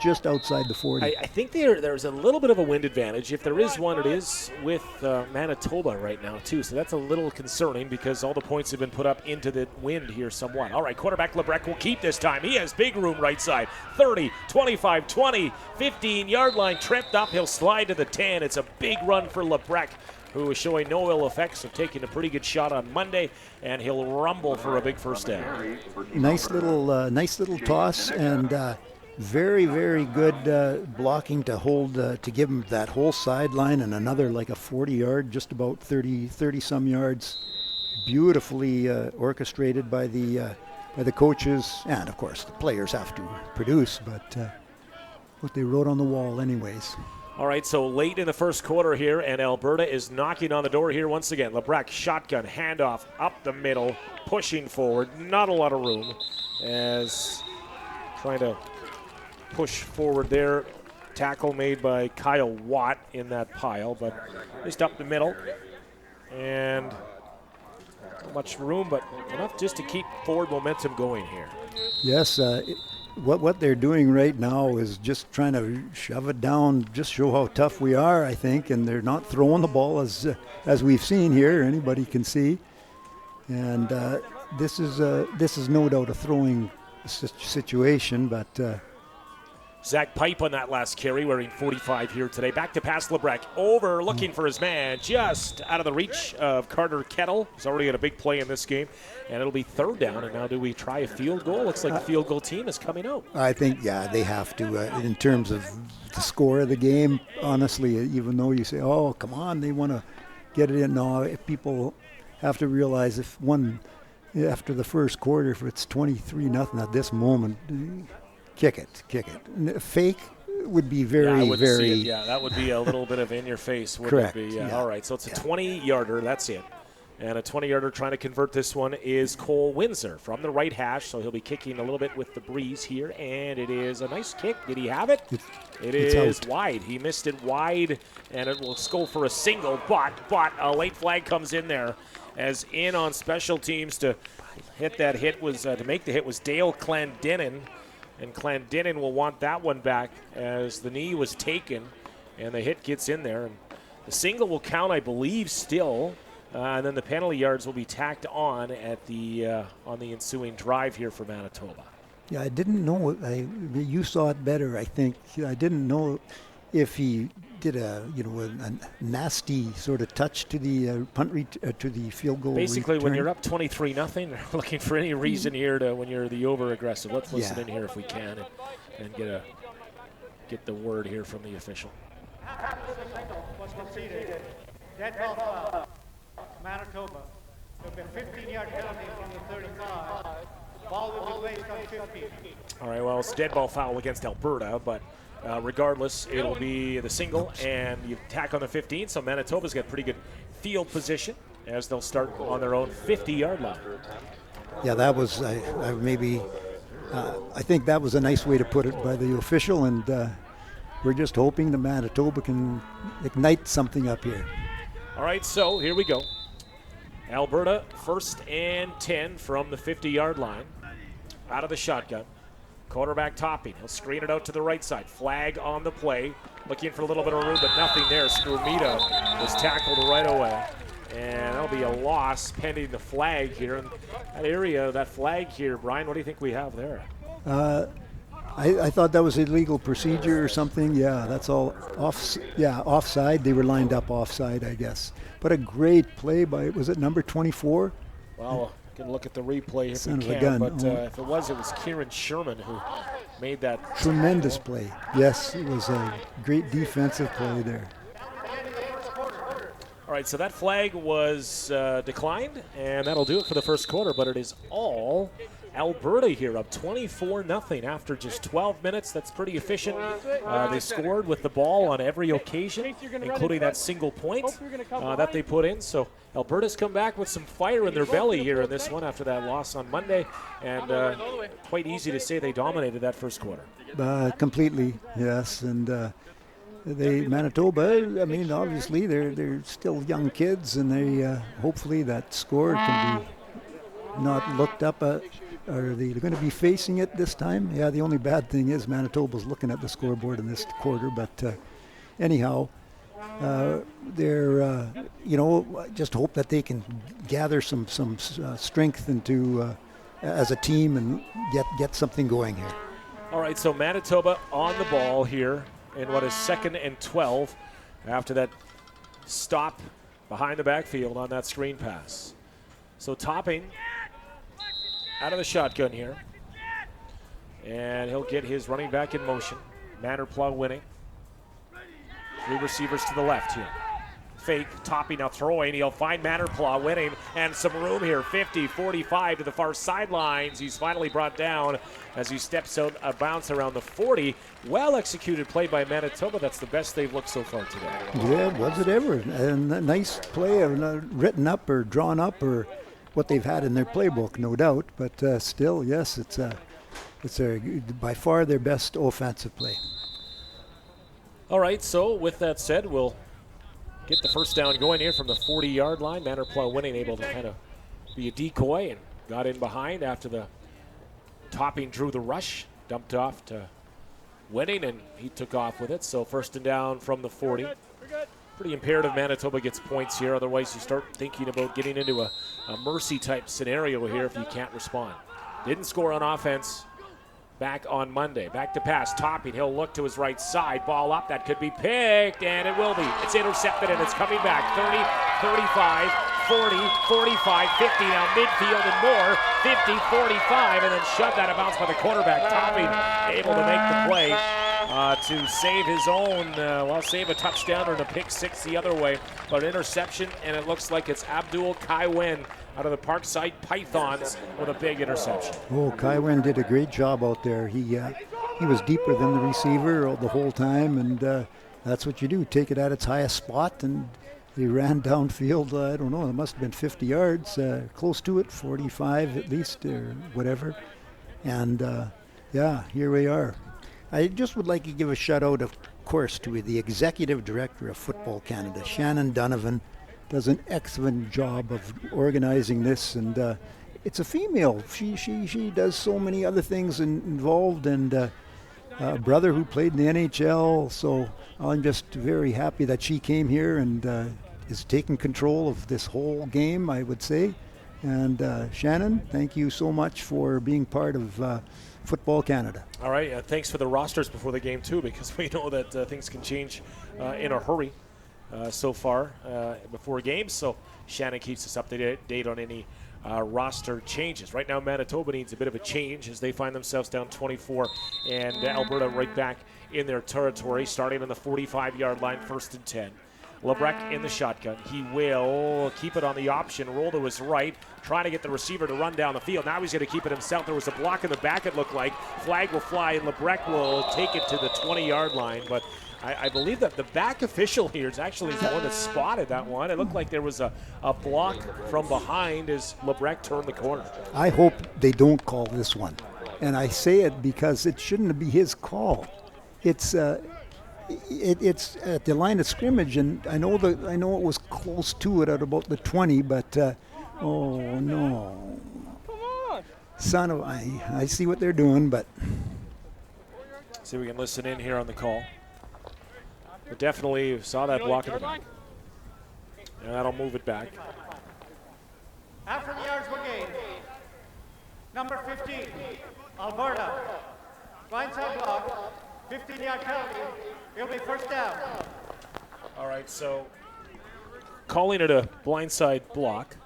just outside the 40. I think there's a little bit of a wind advantage. If there is one, it is with Manitoba right now, too. So that's a little concerning because all the points have been put up into the wind here somewhat. All right, quarterback Lebrecq will keep this time. He has big room right side. 30, 25, 20, 15-yard line. Tripped up. He'll slide to the 10. It's a big run for Lebrecq, who is showing no ill effects of taking a pretty good shot on Monday, and he'll rumble for a big first down. Nice little toss, and very, very good blocking to hold to give him that whole sideline and another like a 40-yard, just about 30 some yards. Beautifully orchestrated by the coaches, and of course the players have to produce, but what they wrote on the wall anyways. All right, so late in the first quarter here, and Alberta is knocking on the door here once again. Lebrecq, shotgun, handoff up the middle, pushing forward. Not a lot of room as trying to push forward there. Tackle made by Kyle Watt in that pile, but just up the middle. And not much room, but enough just to keep forward momentum going here. Yes, what they're doing right now is just trying to shove it down, just show how tough we are, I think, and they're not throwing the ball as we've seen here. Anybody can see, and this is no doubt a throwing situation, but Zach Pipe on that last carry, wearing 45 here today. Back to pass Lebrecq. Over, looking for his man, just out of the reach of Carter Kettle. He's already had a big play in this game, and it'll be third down. And now do we try a field goal? Looks like the field goal team is coming out. I think, yeah, they have to. In terms of the score of the game, honestly, even though you say, oh, come on, they want to get it in. No, if people have to realize after the first quarter, if it's 23-0 at this moment, kick it. Fake would be very. Yeah, that would be a little bit of in your face, wouldn't Correct, it be? yeah. All right, so it's a 20-yarder. That's it. And a 20-yarder trying to convert this one is Cole Windsor from the right hash, so he'll be kicking a little bit with the breeze here, and it is a nice kick. Did he have it? It is wide. He missed it wide, and it will go for a single, but a late flag comes in there, as in on special teams to hit that hit was to make the hit was Dale Clendenin. And Clendenin will want that one back as the knee was taken and the hit gets in there. And the single will count, I believe, still. And then the penalty yards will be tacked on at the on the ensuing drive here for Manitoba. Yeah, I didn't know. You saw it better, I think. I didn't know if he did a nasty sort of touch to the to the field goal. Basically, return. when you're up 23-0, they're looking for any reason here to when you're the over aggressive. Let's listen in here if we can and get the word here from the official. Was conceded. Dead ball foul. Manitoba. There'll be a 15-yard penalty from the 35. Ball will be placed on 15. All right, well, it's a dead ball foul against Alberta, but regardless, it'll be the single, and you tack on the 15, so Manitoba's got pretty good field position as they'll start on their own 50-yard line. Yeah, that was I think that was a nice way to put it by the official, and we're just hoping the Manitoba can ignite something up here. All right, so here we go. Alberta, 1st and 10 from the 50-yard line. Out of the shotgun. Quarterback Topping. He'll screen it out to the right side. Flag on the play. Looking for a little bit of room, but nothing there. Scrumita was tackled right away. And that'll be a loss pending the flag here. In that area, that flag here, Brian, what do you think we have there? I thought that was illegal procedure or something. Yeah, that's all offside. They were lined up offside, I guess. But a great play by, was it number 24? Well, can look at the replay if Son we of a can, gun. but if it was Kieran Sherman who made that. Tremendous play. Yes, it was a great defensive play there. All right, so that flag was declined, and that'll do it for the first quarter, but it is all Alberta here, up 24-0 after just 12 minutes. That's pretty efficient. They scored with the ball on every occasion, including that single point that they put in. So Alberta's come back with some fire in their belly here in this one after that loss on Monday, and quite easy to say they dominated that first quarter. Completely, yes, and Manitoba, I mean, obviously they're still young kids, and they hopefully that score can be not looked up at. Are they going to be facing it this time? Yeah, the only bad thing is Manitoba's looking at the scoreboard in this quarter, but anyhow, they're just hope that they can gather some strength into as a team and get something going here. All right, so Manitoba on the ball here in what is 2nd and 12 after that stop behind the backfield on that screen pass. So Topping out of the shotgun here, and he'll get his running back in motion. Manterplow winning. 3 receivers to the left here. Fake, Topping now throwing. He'll find Manterplow winning, and some room here. 50, 45 to the far sidelines. He's finally brought down as he steps out a bounce around the 40. Well executed play by Manitoba. That's the best they've looked so far today. Yeah, was it ever? And a nice play, written up or drawn up or what they've had in their playbook, no doubt. But still, yes, it's by far their best offensive play. All right, so with that said, we'll get the first down going here from the 40-yard line. Manterplow winning, able to kind of be a decoy and got in behind after the Topping drew the rush, dumped off to Winning, and he took off with it. So first and down from the 40. Pretty imperative Manitoba gets points here. Otherwise, you start thinking about getting into a mercy-type scenario here if you can't respond. Didn't score on offense back on Monday. Back to pass, Topping. He'll look to his right side. Ball up. That could be picked, and it will be. It's intercepted, and it's coming back. 30, 35, 40, 45, 50. Now midfield and more. 50, 45, and then shoved out of bounds by the quarterback. Topping able to make the play to save his own, save a touchdown or a pick six the other way. But an interception, and it looks like it's Abdul Kaiwen out of the Parkside Pythons with a big interception. Oh, Kaiwen did a great job out there. He was deeper than the receiver the whole time, and that's what you do. Take it at its highest spot, and he ran downfield, I don't know, it must have been 50 yards, close to it, 45 at least, or whatever. And here we are. I just would like to give a shout out, of course, to the Executive Director of Football Canada, Shannon Donovan. Does an excellent job of organizing this, and it's a female. She does so many other things involved, and a brother who played in the NHL. So I'm just very happy that she came here and is taking control of this whole game, I would say. And Shannon, thank you so much for being part of Football Canada. All right, thanks for the rosters before the game too, because we know that things can change in a hurry. So far before games, so Shannon keeps us up to date on any roster changes. Right now, Manitoba needs a bit of a change as they find themselves down 24, and Alberta right back in their territory, starting on the 45-yard line, 1st and 10. Lebrec in the shotgun. He will keep it on the option, roll to his right, trying to get the receiver to run down the field. Now he's going to keep it himself. There was a block in the back, it looked like. Flag will fly, and Lebrec will take it to the 20-yard line, but I believe that the back official here is actually the one that spotted that one. It looked like there was a block from behind as Lebrec turned the corner. I hope they don't call this one. And I say it because it shouldn't be his call. It's at the line of scrimmage, and I know it was close to it at about the 20, but oh no. Come on. Son of I see what they're doing, but see if we can listen in here on the call. But definitely saw that block in the back. And that'll move it back. After the yards were gained, number 15, Alberta. Blindside block, 15-yard penalty. It'll be first down. All right, so calling it a blindside block.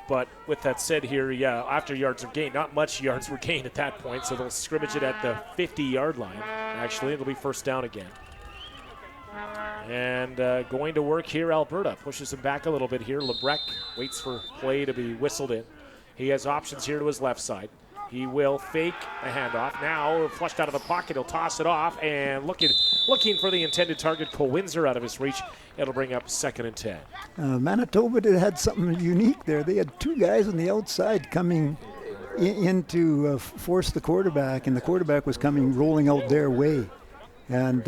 But with that said here, after yards are gained, not much yards were gained at that point, so they'll scrimmage it at the 50-yard line. Actually, it'll be first down again. And going to work here, Alberta pushes him back a little bit here. Lebrec waits for play to be whistled in. He has options here to his left side. He will fake a handoff. Now, flushed out of the pocket, he'll toss it off, and looking for the intended target, Cole Windsor, out of his reach. It'll bring up 2nd and 10. Manitoba had something unique there. They had two guys on the outside coming in to force the quarterback, and the quarterback was rolling out their way. And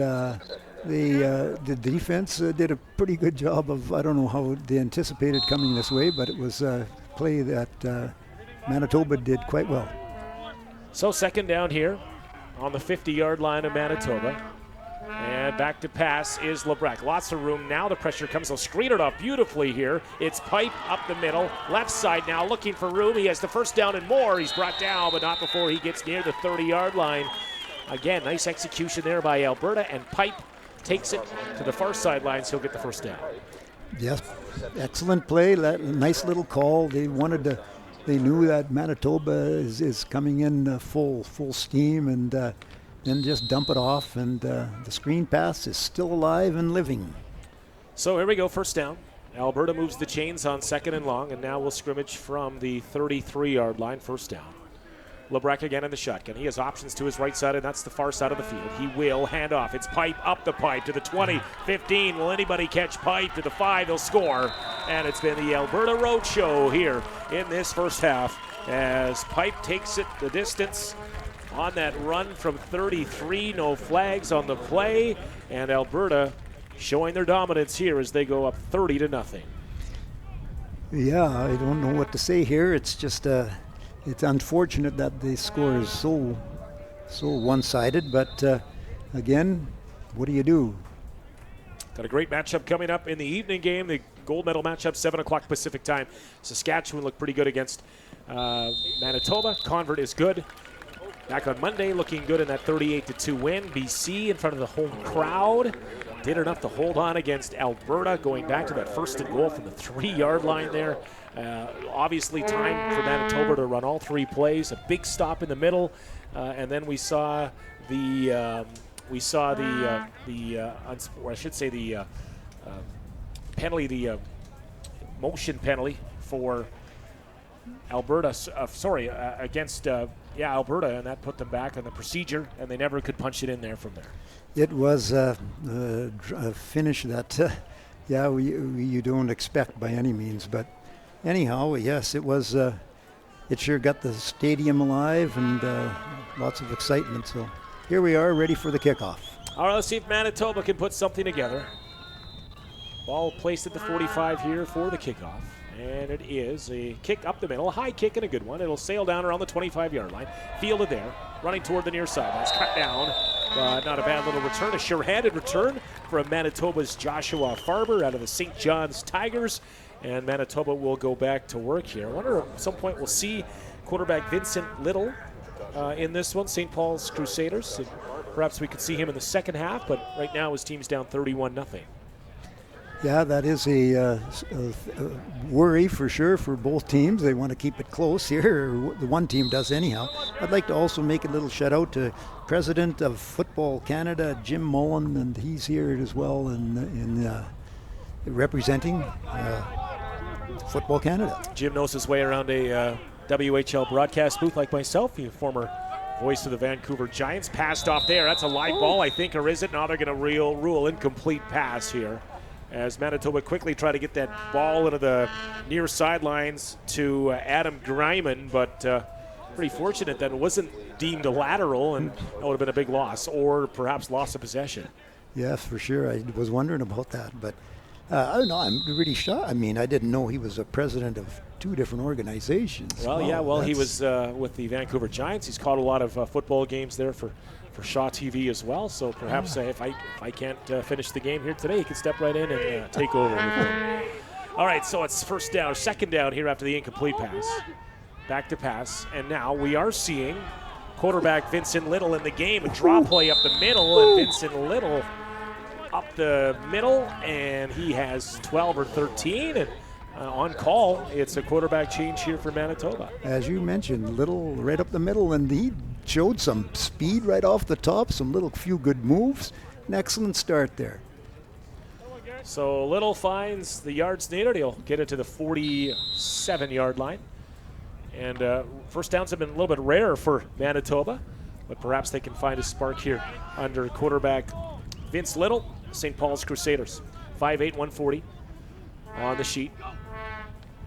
the defense did a pretty good job of, I don't know how they anticipated coming this way, but it was a play that Manitoba did quite well. So 2nd down here on the 50-yard line of Manitoba. And back to pass is Lebrec. Lots of room. Now the pressure comes. They'll screen it off beautifully here. It's Pipe up the middle. Left side now looking for room. He has the first down and more. He's brought down, but not before he gets near the 30-yard line. Again, nice execution there by Alberta, and Pipe takes it to the far sidelines. He'll get the first down. Yes, excellent play. Nice little call. They knew that Manitoba is coming in full steam, and then just dump it off, and the screen pass is still alive and living. So here we go, first down. Alberta moves the chains on 2nd and long, and now we'll scrimmage from the 33-yard line, first down. Lebrec again in the shotgun. He has options to his right side, and that's the far side of the field. He will hand off. It's Pipe up the pipe to the 20, 15. Will anybody catch Pipe to the 5? They'll score. And it's been the Alberta Road Show here in this first half as Pipe takes it the distance on that run from 33. No flags on the play, and Alberta showing their dominance here as they go up 30-0. Yeah, I don't know what to say here. It's just it's unfortunate that the score is so one-sided, but again, what do you do? Got a great matchup coming up in the evening game, the gold medal matchup, 7 o'clock Pacific time. Saskatchewan looked pretty good against Manitoba. Convert is good. back on Monday, looking good in that 38-2 win. BC in front of the home crowd did enough to hold on against Alberta, going back to that first and goal from the 3-yard line there. Obviously, time for Manitoba to run all 3 plays. A big stop in the middle, and then we saw the penalty, the motion penalty for Alberta. Against Alberta, and that put them back on the procedure, and they never could punch it in there from there. It was a finish that, you don't expect by any means. But anyhow, yes, it was. It sure got the stadium alive and lots of excitement. So here we are, ready for the kickoff. All right, let's see if Manitoba can put something together. Ball placed at the 45 here for the kickoff. And it is a kick up the middle, a high kick and a good one. It'll sail down around the 25-yard line. Fielded there, running toward the near side. That's cut down. Not a bad little return. A sure-handed return from Manitoba's Joshua Farber out of the St. John's Tigers. And Manitoba will go back to work here. I wonder at some point we'll see quarterback Vincent Little in this one, St. Paul's Crusaders. And perhaps we could see him in the second half, but right now his team's down 31-0. Yeah, that is a worry for sure for both teams. They want to keep it close here. The one team does anyhow. I'd like to also make a little shout out to President of Football Canada, Jim Mullen, and he's here as well in representing Football Canada. Jim knows his way around a WHL broadcast booth like myself. He's a former voice of the Vancouver Giants. Passed off there. That's a live ball, I think, or is it? Now they're going to rule incomplete pass here, as Manitoba quickly try to get that ball into the near sidelines to Adam Greiman, but pretty fortunate that it wasn't deemed a lateral, and that would have been a big loss, or perhaps loss of possession. Yes, for sure. I was wondering about that, but I don't know. I'm really shocked. I mean, I didn't know he was a president of 2 different organizations. Well, he was with the Vancouver Giants. He's caught a lot of football games there for Shaw TV as well, so perhaps if I can't finish the game here today, he can step right in and take over. All right, so it's second down here after the incomplete pass. Back to pass, and now we are seeing quarterback Vincent Little in the game. A draw play up the middle, and Vincent Little up the middle, and he has 12 or 13, and on call, it's a quarterback change here for Manitoba. As you mentioned, Little right up the middle, and he showed some speed right off the top, few good moves. An excellent start there. So Little finds the yards needed. He'll get it to the 47-yard line. And first downs have been a little bit rare for Manitoba, but perhaps they can find a spark here under quarterback Vince Little, St. Paul's Crusaders. 5'8", 140 on the sheet.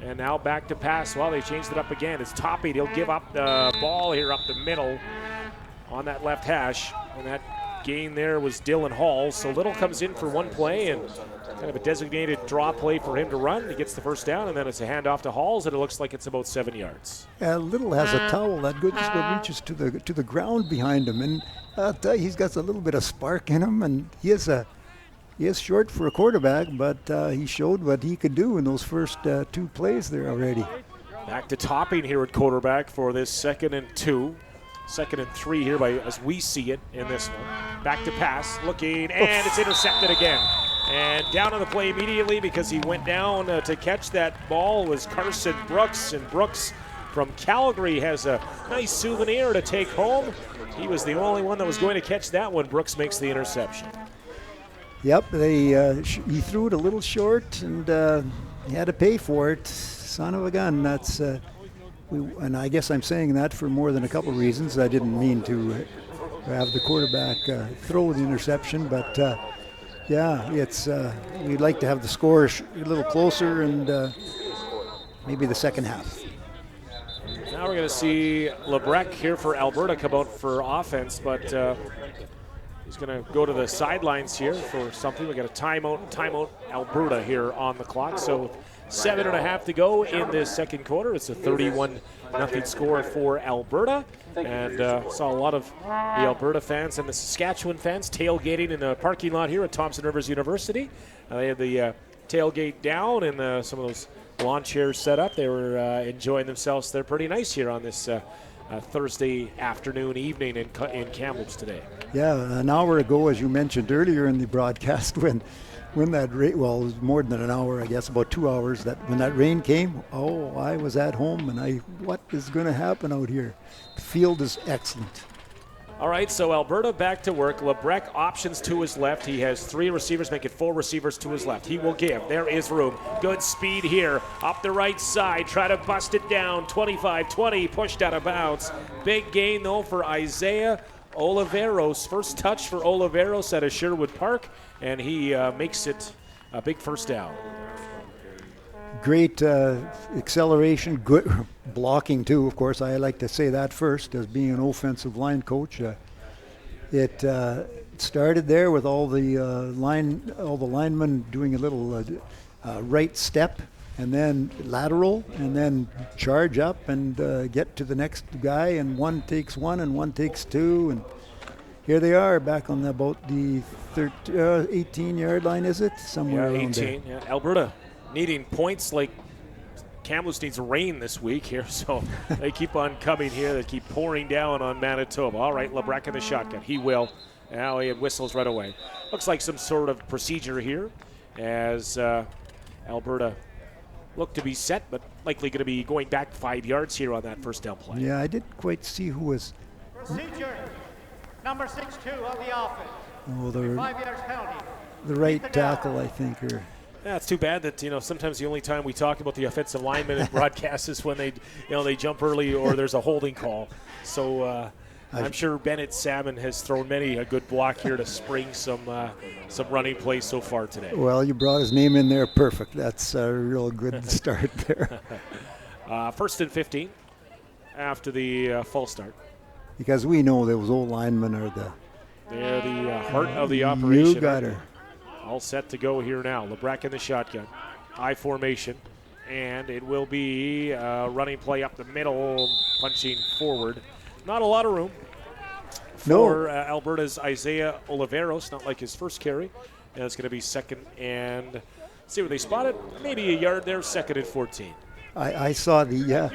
And now back to pass. Well, they changed it up again. It's Toppy. He'll give up the ball here up the middle on that left hash. And that gain there was Dylan Hall. So Little comes in for one play and kind of a designated draw play for him to run. He gets the first down, and then it's a handoff to Halls, and it looks like it's about 7 yards. Little has a towel that reaches to the ground behind him, and I'll tell you, he's got a little bit of spark in him, and he is short for a quarterback, but he showed what he could do in those first 2 plays there already. Back to Topping here at quarterback for this 2nd and 2. 2nd and 3 here as we see it in this one. Back to pass, looking, and it's intercepted again. And down on the play immediately because he went down to catch that ball was Carson Brooks. And Brooks from Calgary has a nice souvenir to take home. He was the only one that was going to catch that one. Brooks makes the interception. Yep, he threw it a little short, and he had to pay for it. Son of a gun. That's and I guess I'm saying that for more than a couple reasons. I didn't mean to have the quarterback throw the interception, but it's we'd like to have the score a little closer, and maybe the second half. Now we're going to see Lebrecq here for Alberta come out for offense, but he's going to go to the sidelines here for something. We got a timeout Alberta here on the clock. So 7.5 to go in this second quarter. It's a 31-0 score for Alberta. And saw a lot of the Alberta fans and the Saskatchewan fans tailgating in the parking lot here at Thompson Rivers University. They had the tailgate down and some of those lawn chairs set up. They were enjoying themselves. They're pretty nice here on this Thursday afternoon, evening in Kamloops today. Yeah, an hour ago, as you mentioned earlier in the broadcast, when that rain, well, it was more than an hour, I guess, about 2 hours, that when that rain came, I was at home and what is going to happen out here? The field is excellent. All right, so Alberta back to work. Lebrecq options to his left. He has 3 receivers, make it 4 receivers to his left. He will give. There is room. Good speed here. Up the right side. Try to bust it down. 25-20, pushed out of bounds. Big gain, though, for Isaiah Oliveros. First touch for Oliveros at a Sherwood Park, and he makes it a big first down. Great acceleration, good blocking too. Of course, I like to say that first as being an offensive line coach. It started there with all the linemen doing a little right step, and then lateral, and then charge up and get to the next guy. And one takes one, and one takes two, and here they are back on about the 18-yard line. Is it somewhere around 18. there? Yeah, Alberta needing points like Kamloops needs rain this week here, so they keep on coming here. They keep pouring down on Manitoba. All right, Lebrecq in the shotgun. He will. Now he whistles right away. Looks like some sort of procedure here as Alberta look to be set, but likely going to be going back 5 yards here on that first down play. Yeah, I didn't quite see who was. Procedure number 6-2 of the offense. Oh, 5 yards penalty. the right tackle, I think, or. Yeah, it's too bad that sometimes the only time we talk about the offensive linemen in broadcasts is when they jump early or there's a holding call. So I'm sure Bennett Salmon has thrown many a good block here to spring some running plays so far today. Well, you brought his name in there, perfect. That's a real good start there. First and 15 after the false start. Because we know those old linemen are They're the heart of the operation. You got her. All set to go here now. Lebrecq in the shotgun. I formation. And it will be a running play up the middle, punching forward. Not a lot of room for Alberta's Isaiah Oliveros, not like his first carry. And it's going to be second and, see where they spotted, maybe a yard there, second and 14. I saw the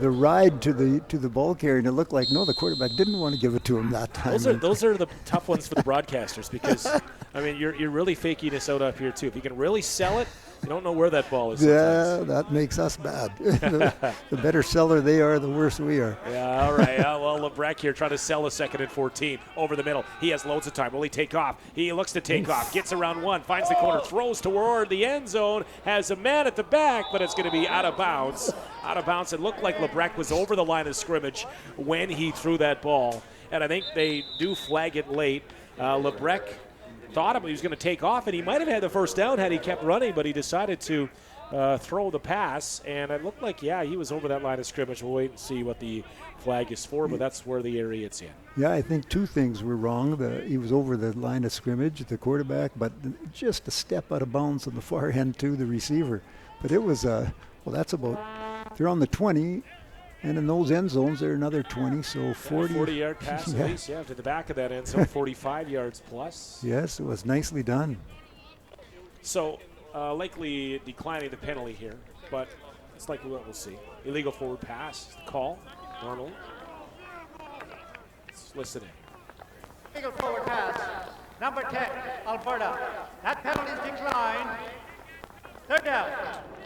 ride to the ball carrier, and it looked like the quarterback didn't want to give it to him that time. Those are the tough ones for the broadcasters because you're really faking this out up here too. If you can really sell it, you don't know where that ball is. Yeah, that makes us bad. The better seller they are, the worse we are. Yeah, all right. Well, Lebrecq here trying to sell a second and 14 over the middle. He has loads of time. Will he take off? He looks to take off. Gets around one, finds the corner, throws toward the end zone, has a man at the back, but it's going to be out of bounds. Out of bounds. It looked like Lebrecq was over the line of scrimmage when he threw that ball, and I think they do flag it late. Lebrecq thought he was going to take off, and he might have had the first down had he kept running, but he decided to throw the pass, and it looked like, he was over that line of scrimmage. We'll wait and see what the flag is for, but that's where the area it's in. Yeah, I think two things were wrong. He was over the line of scrimmage, the quarterback, but just a step out of bounds on the far end to the receiver. But it was, that's about, they're on the 20, and in those end zones, they're another 20, so 40. 40-yard pass at least, to the back of that end zone, 45 yards plus. Yes, it was nicely done. So, likely declining the penalty here, but it's likely what we'll see. Illegal forward pass, call, normally. Let's listen in. Illegal forward pass, number 10, Alberta. That penalty is declined. Third down.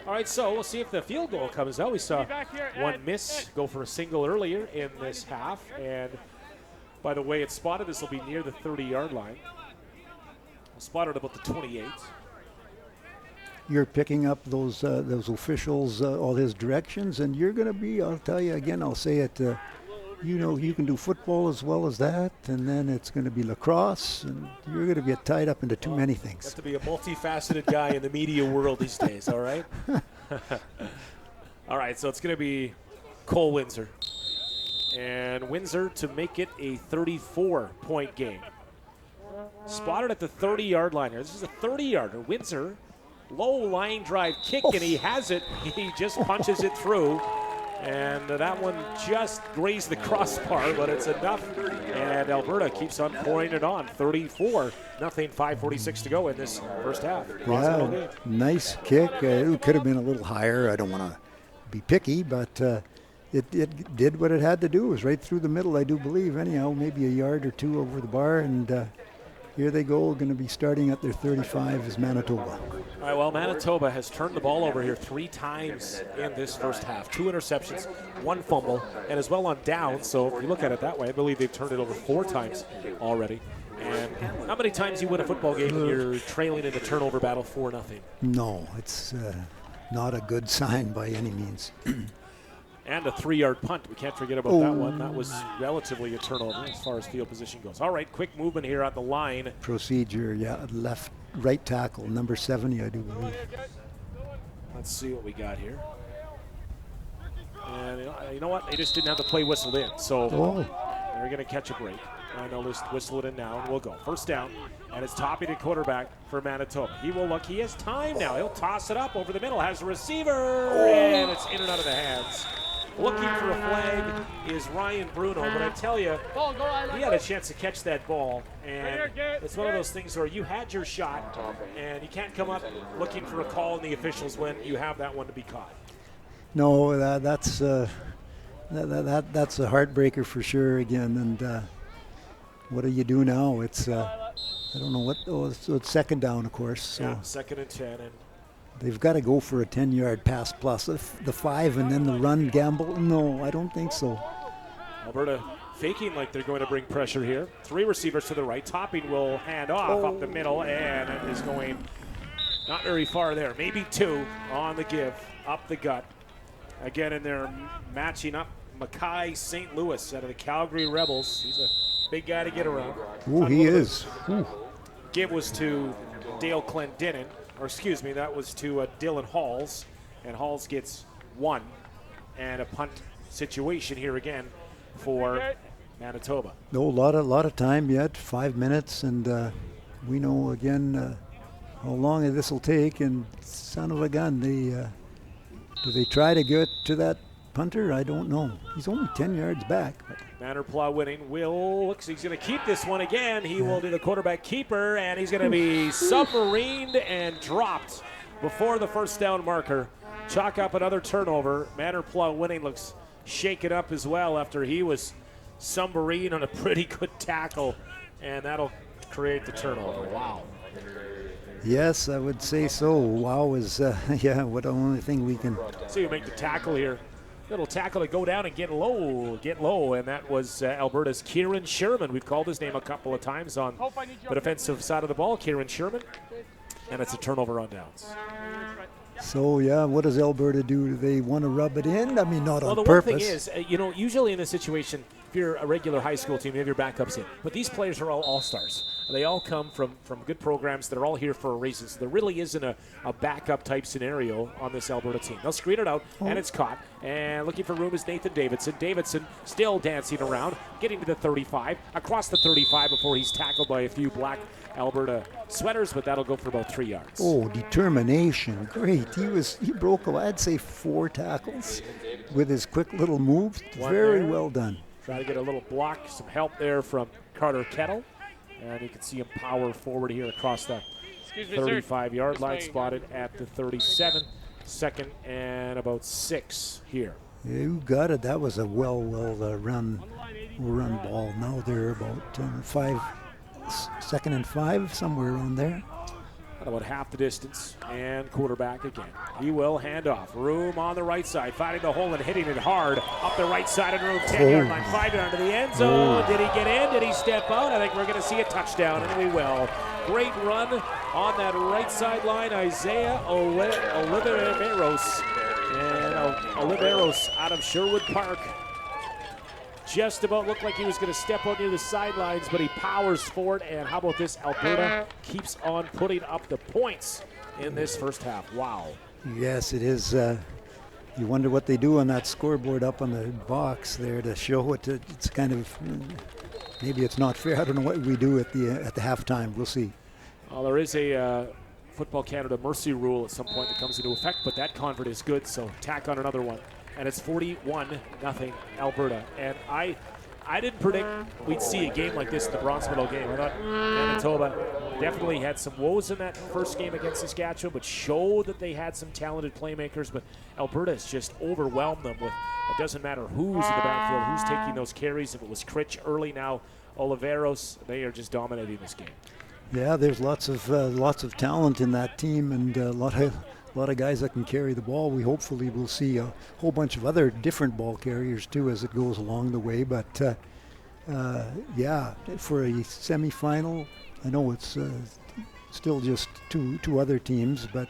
All right, so we'll see if the field goal comes out. We saw one miss go for a single earlier in this half, and by the way it's spotted, this will be near the 30-yard line. Spotted about the 28. You're picking up those officials, all his directions, and you're going to be, I'll tell you again, I'll say it, you can do football as well as that, and then it's going to be lacrosse, and you're going to get tied up into too many things. You have to be a multifaceted guy in the media world these days, all right? All right, so it's going to be Cole Windsor. And Windsor to make it a 34-point game. Spotted at the 30-yard line here. This is a 30-yarder. Windsor, low line drive kick, and he has it. He just punches it through. And that one just grazed the crossbar, but it's enough. And Alberta keeps on pouring it on. 34-0, 5:46 to go in this first half. Nice kick. It could have been a little higher. I don't want to be picky, but it did what it had to do. It was right through the middle, I do believe, anyhow, maybe a yard or two over the bar, and here they go, going to be starting at their 35 is Manitoba. All right, well, Manitoba has turned the ball over here 3 times in this first half. 2 interceptions, 1 fumble, and as well on downs. So if you look at it that way, I believe they've turned it over 4 times already. And how many times you win a football game when you're trailing in the turnover battle 4-0? No, it's not a good sign by any means. And a 3-yard punt. We can't forget about that one. That was relatively a turnover as far as field position goes. All right, quick movement here on the line. Procedure, yeah, right tackle, number 70, I do believe. Let's see what we got here. And you know what? They just didn't have the play whistled in, so they're going to catch a break. And they'll just whistle it in now, and we'll go. First down, and it's Toppy, the quarterback for Manitoba. He will look. He has time now. He'll toss it up over the middle. Has a receiver, and it's in and out of the hands. Looking for a flag is Ryan Bruno, but I tell you, he had a chance to catch that ball, and it's one of those things where you had your shot, and you can't come up looking for a call in the officials when you have that one to be caught. No, that's a heartbreaker for sure again, and what do you do now? It's I don't know what. So it's second down, of course. So. Yeah, 2nd and 10, and they've got to go for a 10-yard pass plus. The 5 and then the run gamble? No, I don't think so. Alberta faking like they're going to bring pressure here. 3 receivers to the right. Topping will hand off up the middle, and it is going not very far there. Maybe 2 on the give, up the gut. Again, and they're matching up Mackay St. Louis out of the Calgary Rebels. He's a big guy to get around. Ooh, he is. Ooh. Give was to Dale Clendenin. Or excuse me, that was to Dylan Halls, and Halls gets 1, and a punt situation here again for Manitoba. No, a lot of time yet, 5 minutes, and we know again how long this will take. And son of a gun, do they try to get to that punter? I don't know. He's only 10 yards back. Manitoba winning. Will looks he's going to keep this one again. He will do the quarterback keeper, and he's going to be submarined and dropped before the first down marker. Chalk up another turnover. Manitoba winning looks shaken up as well after he was submarined on a pretty good tackle, and that'll create the turnover. Wow. Yes, I would say so. Wow is, what the only thing we can. So you make the tackle here. Little tackle to go down and get low, and that was Alberta's Kieran Sherman. We've called his name a couple of times on the defensive side of the ball, Kieran Sherman, and it's a turnover on downs. So, what does Alberta do? Do they want to rub it in? I mean, not on purpose. Well, the one thing is, usually in this situation, if you're a regular high school team, you have your backups in. But these players are all all-stars. They all come from good programs that are all here for a reason. So there really isn't a backup type scenario on this Alberta team. They'll screen it out, and it's caught. And looking for room is Nathan Davidson. Davidson still dancing around, getting to the 35, across the 35 before he's tackled by a few black Alberta sweaters, but that'll go for about 3 yards. Oh, determination. Great. He broke, I'd say, 4 tackles with his quick little move. Very well done. Try to get a little block, some help there from Carter Kettle. And you can see him power forward here across the 35-yard line, spotted at the 37. 2nd and about 6 here. You got it. That was a well run ball. Now they're about 5, 2nd and 5, somewhere around there. About half the distance, and quarterback again. He will hand off. Room on the right side, finding the hole and hitting it hard. Up the right side of the room, 10-yard line, 5-yard to the end zone. Did he get in? Did he step out? I think we're going to see a touchdown, and we will. Great run on that right sideline, Isaiah Oliveros. And Oliveros out of Sherwood Park. Just about looked like he was going to step on near the sidelines, but he powers forward. And how about this? Alberta keeps on putting up the points in this first half. Wow. Yes, it is. You wonder what they do on that scoreboard up on the box there to show it. It's kind of, maybe it's not fair. I don't know what we do at the halftime. We'll see. Well, there is a Football Canada mercy rule at some point that comes into effect, but that convert is good, so tack on another one. And it's 41-0 Alberta. And I I didn't predict we'd see a game like this in the bronze medal game. I thought Manitoba definitely had some woes in that first game against Saskatchewan, but showed that they had some talented playmakers. But Alberta has just overwhelmed them with, it doesn't matter who's in the backfield, who's taking those carries. If it was Critch early, now Oliveros, they are just dominating this game. Yeah, there's lots of talent in that team, and a lot of guys that can carry the ball. We hopefully will see a whole bunch of other different ball carriers too as it goes along the way. But yeah, for a semifinal, I know it's still just two other teams, but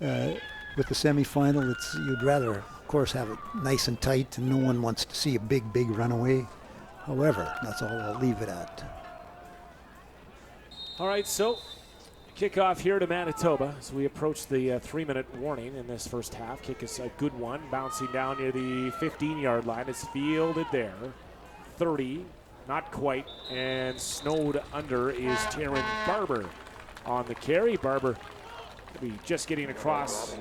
with the semifinal, you'd rather, of course, have it nice and tight, and no one wants to see a big runaway. However, that's all I'll leave it at. All right, so kickoff here to Manitoba as we approach the 3-minute warning in this first half. Kick is a good one, bouncing down near the 15-yard line. It's fielded there. 30, not quite, and snowed under is Taryn Barber on the carry. Barber will be just getting across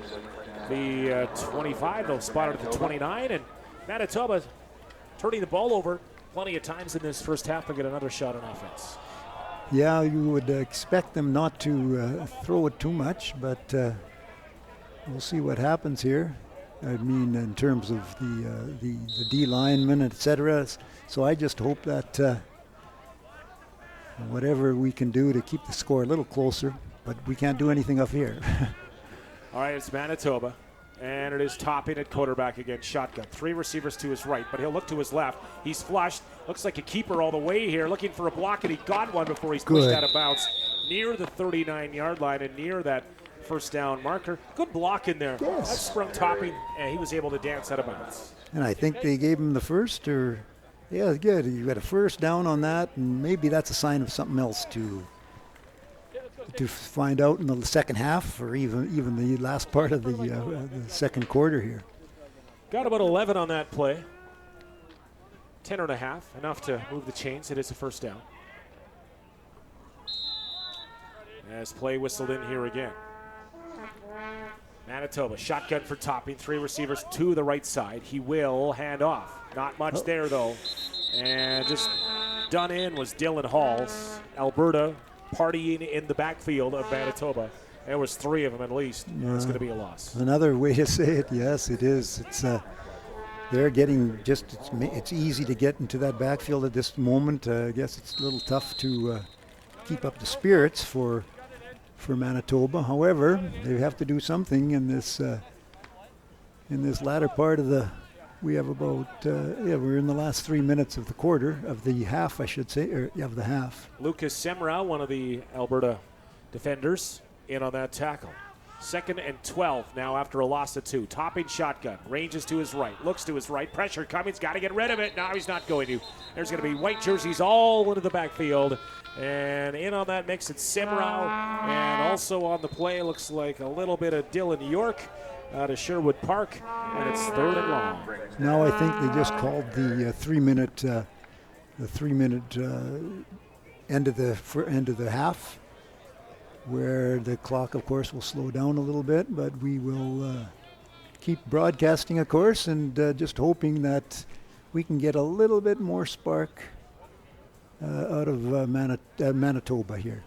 the 25. They'll spot it at the 29, and Manitoba turning the ball over plenty of times in this first half to get another shot on offense. Yeah, you would expect them not to throw it too much, but we'll see what happens here. I mean, in terms of the D linemen, etc. So I just hope that whatever we can do to keep the score a little closer, but we can't do anything up here. All right, it's Manitoba, and it is Topping at quarterback again, shotgun. 3 receivers to his right, but he'll look to his left. He's flushed. Looks like a keeper all the way here, looking for a block, and he got one before he's pushed out of bounds near the 39-yard line and near that first down marker. Good block in there. Yes. That sprung Topping, and he was able to dance out of bounds. And I think they gave him the first, yeah, good. You got a first down on that, and maybe that's a sign of something else to find out in the second half, or even the last part of the second quarter here. Got about 11 on that play. 10.5, enough to move the chains. It is a first down. As play whistled in here again. Manitoba, shotgun for Topping. 3 receivers to the right side. He will hand off. Not much there, though. And just done in was Dylan Halls. Alberta partying in the backfield of Manitoba. There was 3 of them at least. It's going to be a loss. Another way to say it, yes, it is. It's they're getting it's easy to get into that backfield at this moment. I guess it's a little tough to keep up the spirits for Manitoba. However, they have to do something in this latter part of the. We have about we're in the last 3 minutes of the quarter of the half, I should say, or of the half. Lucas Semrau, one of the Alberta defenders, in on that tackle. 2nd and 12 now after a loss of 2. Topping shotgun, ranges to his right, looks to his right, pressure coming, he's got to get rid of it. Now he's not going to. There's going to be white jerseys all into the backfield. And in on that mix, it's Semrau. And also on the play, looks like a little bit of Dylan York out of Sherwood Park. And it's 3rd and long. Now I think they just called the 3-minute end of the half, where the clock, of course, will slow down a little bit, but we will keep broadcasting, of course, and just hoping that we can get a little bit more spark out of Manitoba here.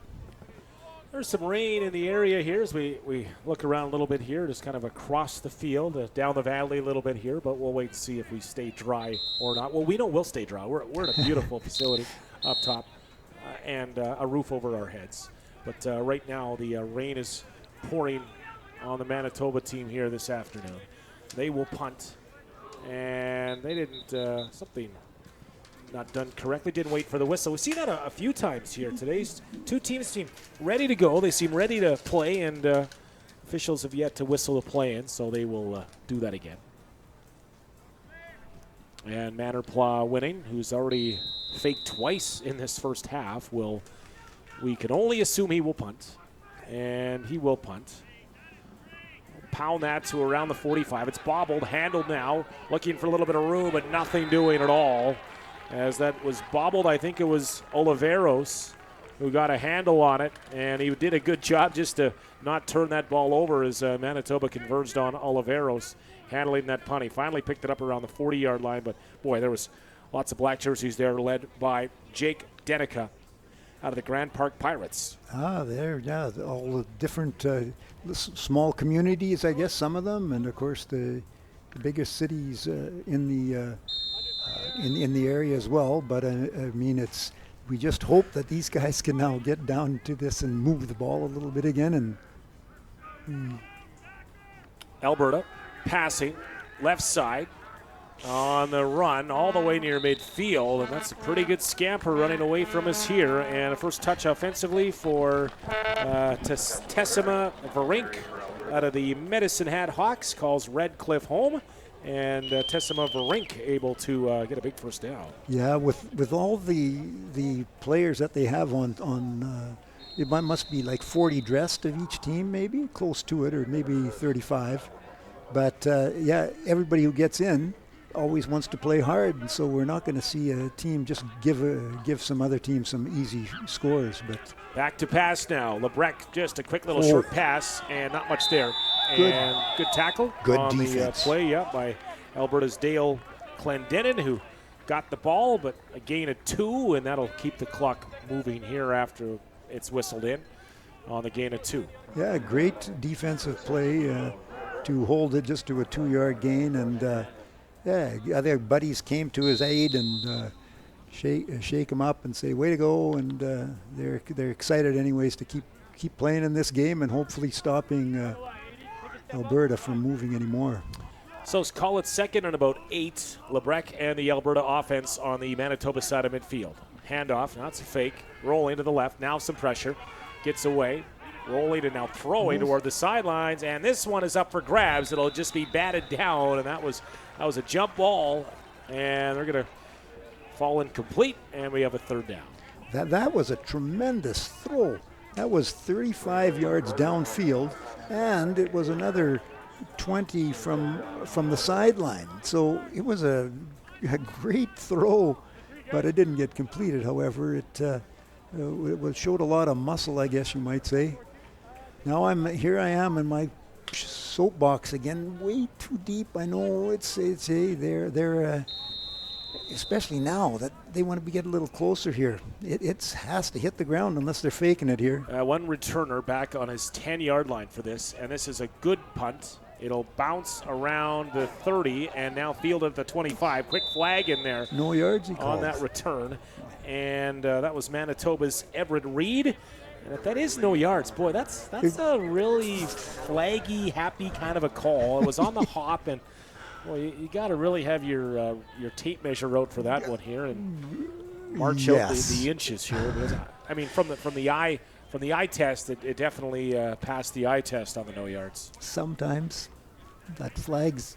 There's some rain in the area here as we look around a little bit here, just kind of across the field, down the valley a little bit here, but we'll wait and see if we stay dry or not. Well, we know we'll stay dry. We're in a beautiful facility up top and a roof over our heads. But right now the rain is pouring on the Manitoba team here this afternoon. They will punt, and they didn't, something not done correctly, didn't wait for the whistle. We've seen that a few times here. Today's 2 teams seem ready to go. They seem ready to play, and officials have yet to whistle the play in, so they will do that again. And Mannerpla winning, who's already faked twice in this first half, we can only assume he will punt, and he will punt. Pound that to around the 45. It's bobbled, handled now, looking for a little bit of room, but nothing doing at all. As that was bobbled, I think it was Oliveros who got a handle on it, and he did a good job just to not turn that ball over as Manitoba converged on Oliveros handling that punt. He finally picked it up around the 40-yard line, but boy, there was Lots of black jerseys there, led by Jake Denica out of the Grand Park Pirates. There, yeah, all the different small communities, I guess, some of them, and of course the biggest cities in the area as well. But I mean, we just hope that these guys can now get down to this and move the ball a little bit again. And Alberta passing left side on the run all the way near midfield, and that's a pretty good scamper running away from us here. And a first touch offensively for Tessima Verink out of the Medicine Hat Hawks, calls Redcliffe home, and Tessima Verink able to get a big first down. Yeah, with all the players that they have on it must be like 40 dressed of each team, maybe close to it, or maybe 35. But yeah, everybody who gets in always wants to play hard, and so we're not going to see a team just give some other team some easy scores. But back to pass now. Lebrec, just a quick little short pass, and not much there. And good tackle good on defense. The play, by Alberta's Dale Clendenin, who got the ball, but a gain of 2, and that'll keep the clock moving here after it's whistled in on the gain of 2. Yeah, great defensive play to hold it just to a 2-yard gain, and yeah, other buddies came to his aid and shake him up and say, "Way to go!" And they're excited anyways to keep playing in this game and hopefully stopping Alberta from moving anymore. So call it second and about 8. Lebrec and the Alberta offense on the Manitoba side of midfield. Handoff, now it's a fake. Rolling to the left, now some pressure. Gets away. Rolling and now throwing toward the sidelines, and this one is up for grabs. It'll just be batted down, and that was a jump ball, and they're going to fall incomplete, and we have a third down. That was a tremendous throw. That was 35 yards downfield, and it was another 20 from the sideline. So it was a great throw, but it didn't get completed. However, it showed a lot of muscle, I guess you might say. Now here I am in my soapbox again, way too deep. I know they're especially now that they want to get a little closer here. It has to hit the ground unless they're faking it here. One returner back on his 10-yard line for this, and this is a good punt. It'll bounce around the 30 and now field at the 25. Quick flag in there. No yards he called on that return, and that was Manitoba's Everett Reed. And if that is no yards, boy, that's a really flaggy, happy kind of a call. It was on the hop, and well, you got to really have your tape measure out for that one here and march out the inches here. Because, I mean, from the eye test, it definitely passed the eye test on the no yards. Sometimes that flag's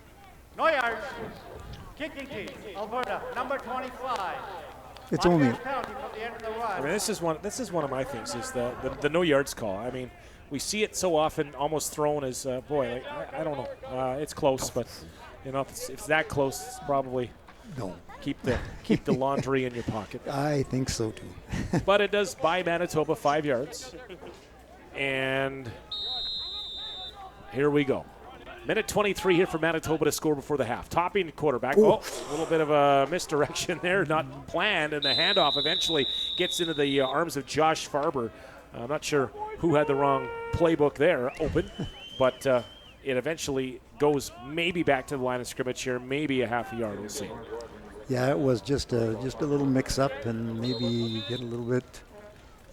No yards. Kicking team, Alberta, number 25. it's only Penalty from the end of the run. I mean, this is one of my things is the no yards call. I mean, we see it so often, almost thrown as boy. Like, I don't know. It's close, but you know, if it's that close, it's probably no. Keep the laundry in your pocket. I think so too. But it does buy Manitoba 5 yards, and here we go. Minute 23 here for Manitoba to score before the half. Topping quarterback. Ooh. Oh, a little bit of a misdirection there, not planned, and the handoff eventually gets into the arms of Josh Farber. I'm not sure who had the wrong playbook there open, but it eventually goes maybe back to the line of scrimmage here, maybe a half a yard. We'll see. Yeah, it was just a little mix-up, and maybe you get a little bit.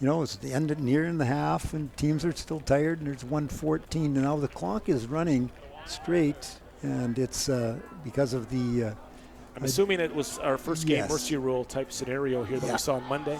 You know, it's the end near in the half, and teams are still tired, and there's 1:14, and now the clock is running straight, and it's because of the. I'm assuming it was our first game, yes. mercy rule type scenario here that we saw on Monday.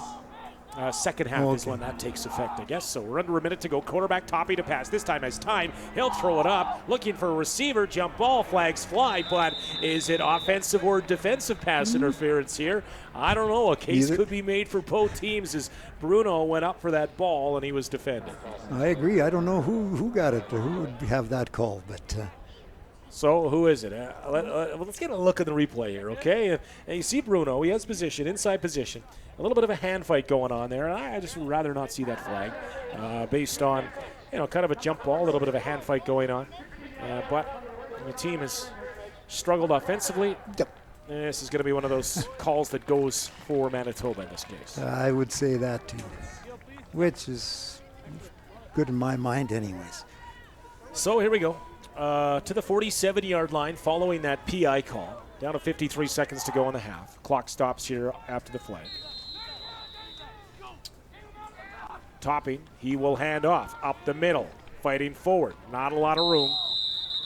Second half is when that takes effect, I guess. So we're under a minute to go. Quarterback topping to pass. This time has time. He'll throw it up. Looking for a receiver. Jump ball. Flags fly. But is it offensive or defensive pass interference here? I don't know. A case could be made for both teams as Bruno went up for that ball and he was defended. I agree. I don't know who got it or who would have that call, but. So who is it? Let's get a look at the replay here, okay? And you see Bruno. He has position, inside position. A little bit of a hand fight going on there. I just would rather not see that flag based on, kind of a jump ball, a little bit of a hand fight going on. But the team has struggled offensively. Yep. This is going to be one of those calls that goes for Manitoba in this case. I would say that too, which is good in my mind anyways. So here we go. To the 47-yard line following that PI call. Down to 53 seconds to go in the half. Clock stops here after the flag. Topping, he will hand off up the middle, fighting forward. Not a lot of room.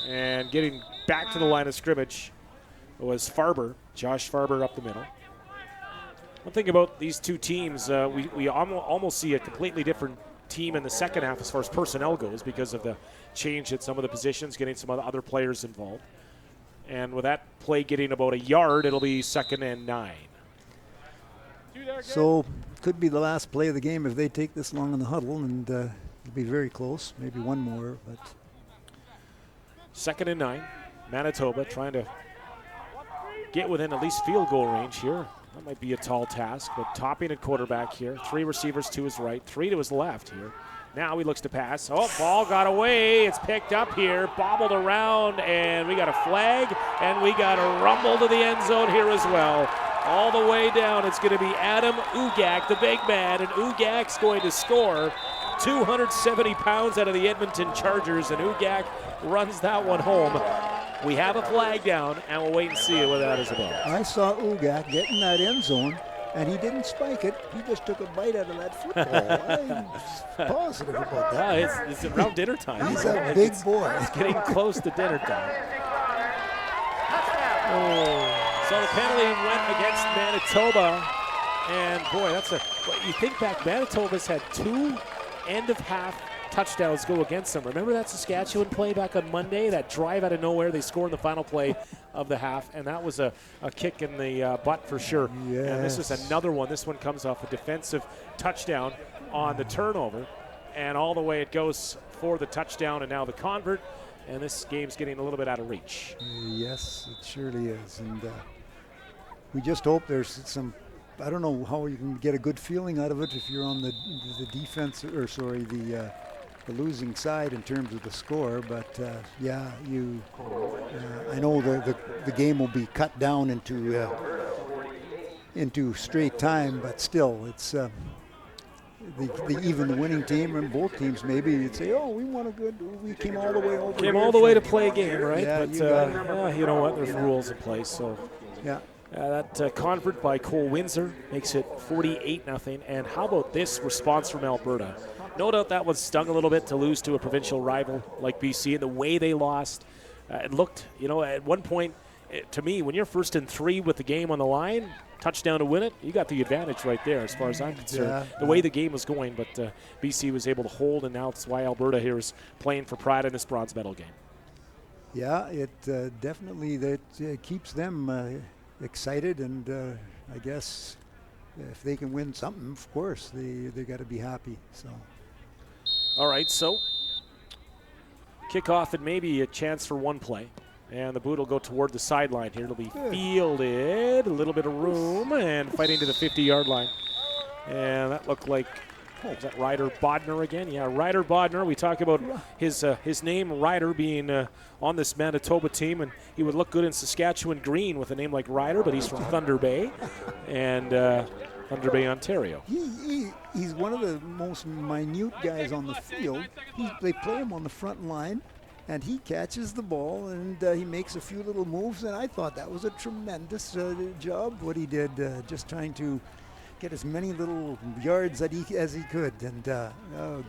And getting back to the line of scrimmage was Farber, Josh Farber up the middle. One thing about these two teams, we almost see a completely different team in the second half as far as personnel goes because of the change at some of the positions, getting some other players involved. And with that play getting about a yard, it'll be 2nd and 9. So could be the last play of the game if they take this long in the huddle, and it'll be very close, maybe one more. But 2nd and 9. Manitoba trying to get within at least field goal range here. That might be a tall task, but Topping at quarterback here. 3 receivers to his right, 3 to his left here. Now he looks to pass. Oh, ball got away. It's picked up here, bobbled around, and we got a flag, and we got a rumble to the end zone here as well. All the way down, it's going to be Adam Ugak, the big man, and Ugak's going to score. 270 pounds out of the Edmonton Chargers, and Ugak runs that one home. We have a flag down, and we'll wait and see what that is about. I saw Ugak get in that end zone, and he didn't spike it. He just took a bite out of that football. I'm positive about that. It's around dinner time. He's a big boy. It's getting close to dinner time. So the penalty went against Manitoba, and boy, you think back, Manitoba's had 2 end-of-half touchdowns go against them. Remember that Saskatchewan play back on Monday, that drive out of nowhere? They scored in the final play of the half, and that was a kick in the butt for sure. Yes. And this is another one. This one comes off a defensive touchdown on the turnover, and all the way it goes for the touchdown, and now the convert, and this game's getting a little bit out of reach. Yes, it surely is, and we just hope there's some. I don't know how you can get a good feeling out of it if you're on the defense, or sorry, the losing side in terms of the score. But yeah, I know the game will be cut down into straight time, but still, it's even the winning team and both teams maybe you'd say, oh, we came all the way over. Came all the way to play a game, right? Yeah, but you know what? There's rules in place, so. Yeah. That convert by Cole Windsor makes it 48-0. And how about this response from Alberta? No doubt that one stung a little bit to lose to a provincial rival like BC, and the way they lost. It looked, at one point, to me, when you're 1st and 3 with the game on the line, touchdown to win it, you got the advantage right there as far as I'm concerned. The way the game was going, but BC was able to hold, and now that's why Alberta here is playing for pride in this bronze medal game. Yeah, it definitely keeps them excited, and I guess if they can win something, of course, they got to be happy. So, all right, so kickoff and maybe a chance for one play, and the boot will go toward the sideline here. It'll be fielded, a little bit of room, and fighting to the 50-yard line, and that looked like. Oh, is that Ryder Bodner again? Yeah, Ryder Bodner. We talk about his name, Ryder, being on this Manitoba team, and he would look good in Saskatchewan green with a name like Ryder, but he's from Thunder Bay, and Thunder Bay, Ontario. He's one of the most minute guys on the field. They play him on the front line, and he catches the ball, and he makes a few little moves, and I thought that was a tremendous job, what he did, just trying to get as many little yards as he could, and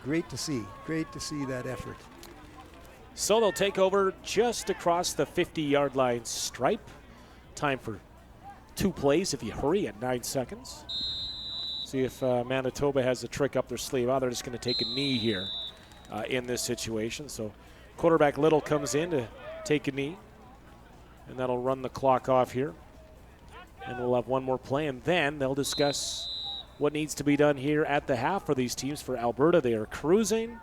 great to see that effort. So they'll take over just across the 50-yard line stripe. Time for 2 plays if you hurry at 9 seconds. See if Manitoba has a trick up their sleeve. Oh, they're just going to take a knee here in this situation. So quarterback Little comes in to take a knee, and that'll run the clock off here. And we'll have one more play, and then they'll discuss what needs to be done here at the half for these teams. For Alberta, they are cruising,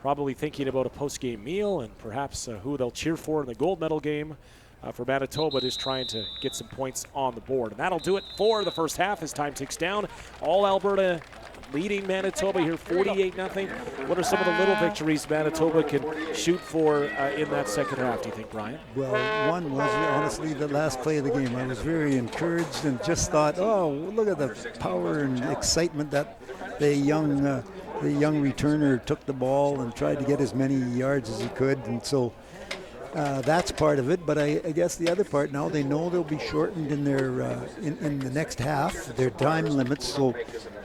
probably thinking about a post-game meal and perhaps who they'll cheer for in the gold medal game. For Manitoba, just trying to get some points on the board. And that'll do it for the first half as time ticks down. All Alberta leading Manitoba here 48-0. What are some of the little victories Manitoba can shoot for in that second half, do you think, Brian? Well, one was honestly the last play of the game. I was very encouraged and just thought, oh, look at the power and excitement that the young returner took the ball and tried to get as many yards as he could. And so that's part of it. But I guess the other part, now they know they'll be shortened in their in the next half, their time limits. So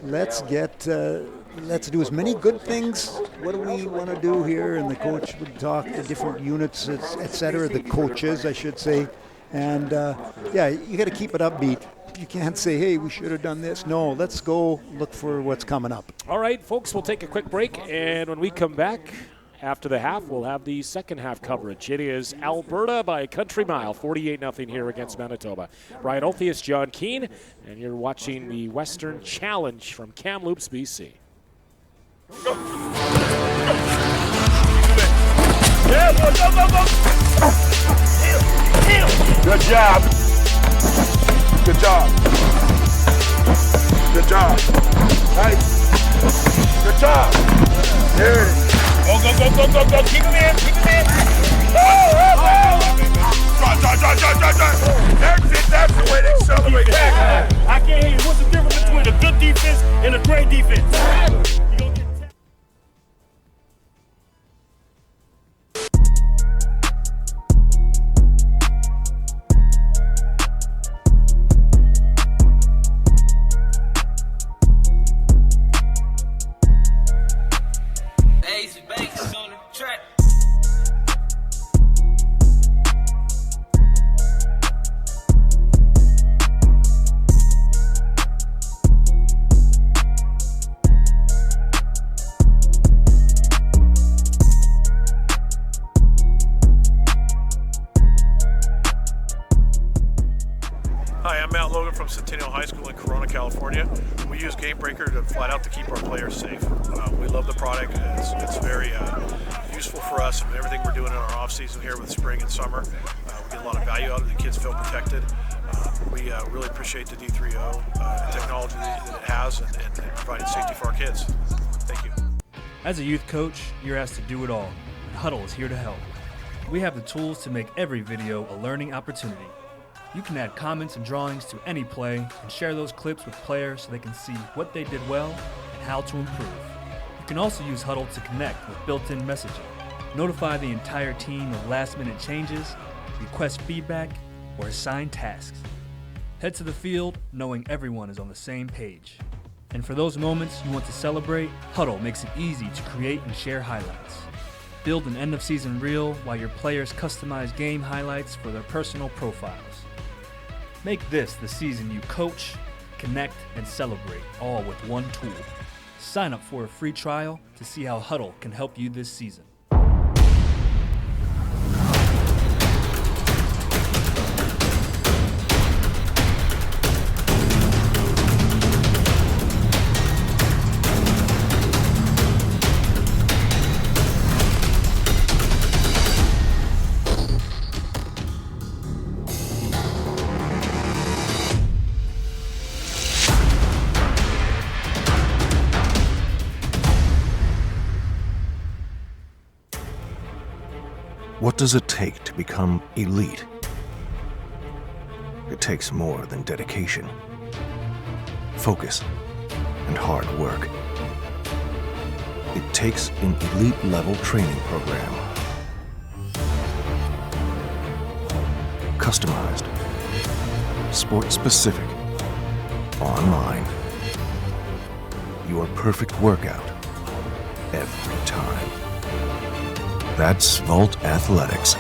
let's do as many good things. What do we want to do here? And the coach would talk to different units, et cetera, the coaches, I should say. And yeah, you got to keep it upbeat. You can't say, hey, we should have done this. No, let's go look for what's coming up. All right, folks, we'll take a quick break. And when we come back after the half, we'll have the second half coverage. It is Alberta by a country mile, 48-0 here against Manitoba. Brian Olthius, John Keane, and you're watching the Western Challenge from Kamloops, BC. Yeah, go, go, go, go. Good job. Good job. Good job. Nice. Good job. There it is. Go, go, go, go, go, go. Keep him in. Keep him in. Oh, oh, oh. That's it. That's the way to accelerate. I can't hear you. What's the difference between a good defense and a great defense? Season here with spring and summer. We get a lot of value out of it. The kids feel protected. We really appreciate the D3O technology that it has and providing safety for our kids. Thank you. As a youth coach, you're asked to do it all, and Huddle is here to help. We have the tools to make every video a learning opportunity. You can add comments and drawings to any play and share those clips with players so they can see what they did well and how to improve. You can also use Huddle to connect with built-in messaging. Notify the entire team of last-minute changes, request feedback, or assign tasks. Head to the field knowing everyone is on the same page. And for those moments you want to celebrate, Huddle makes it easy to create and share highlights. Build an end-of-season reel while your players customize game highlights for their personal profiles. Make this the season you coach, connect, and celebrate, all with one tool. Sign up for a free trial to see how Huddle can help you this season. What does it take to become elite? It takes more than dedication, focus, and hard work. It takes an elite-level training program. Customized, sport-specific, online. Your perfect workout every time. That's Volt Athletics.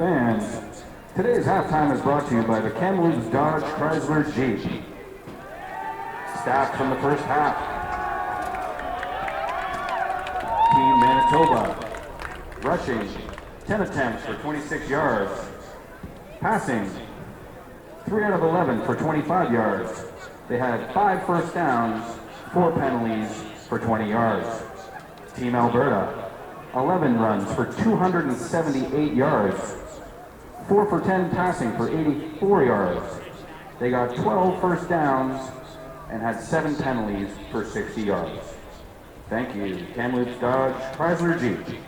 Fans, today's halftime is brought to you by the Kamloops Dodge Chrysler Jeep. Stats from the first half. Team Manitoba, rushing 10 attempts for 26 yards. Passing 3 out of 11 for 25 yards. They had 5 first downs, 4 penalties for 20 yards. Team Alberta, 11 runs for 278 yards, 4 for 10 passing for 84 yards. They got 12 first downs and had 7 penalties for 60 yards. Thank you, Kamloops Dodge Chrysler Jeep.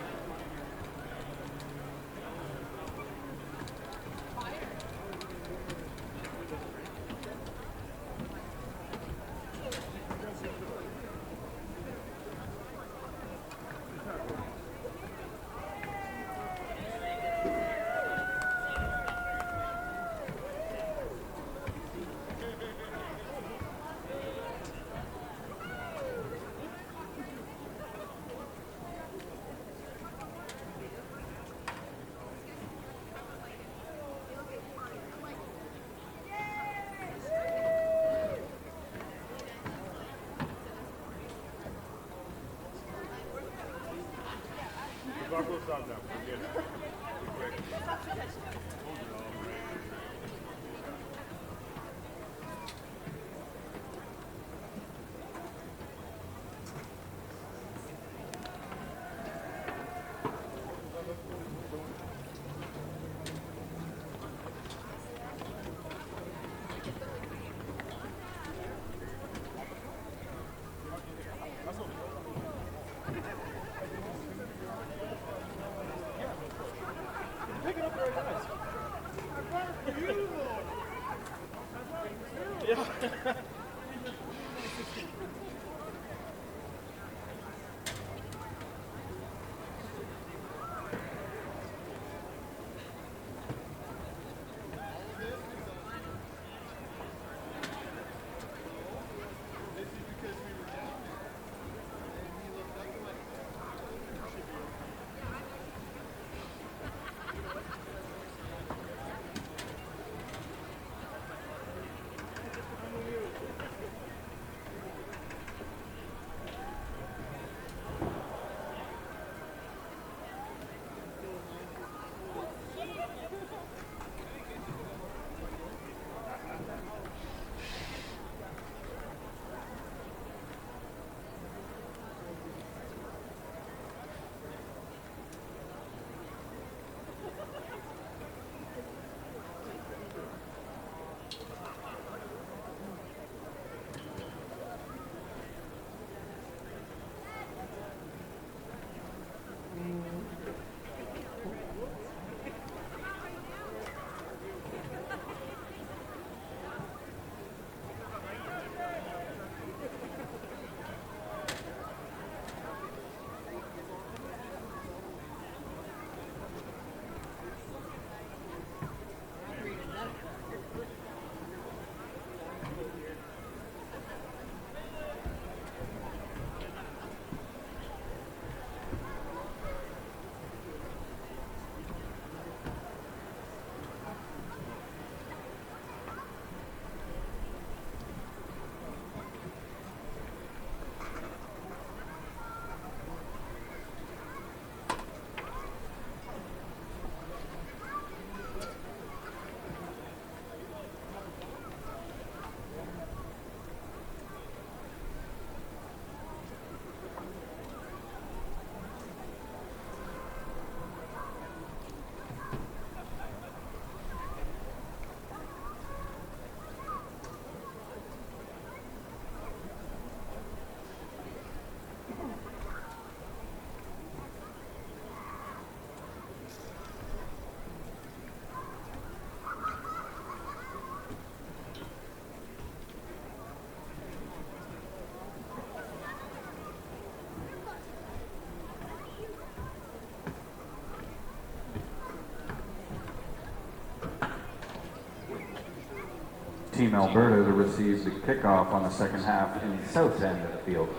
Team Alberta to receive the kickoff on the second half in the south end of the field.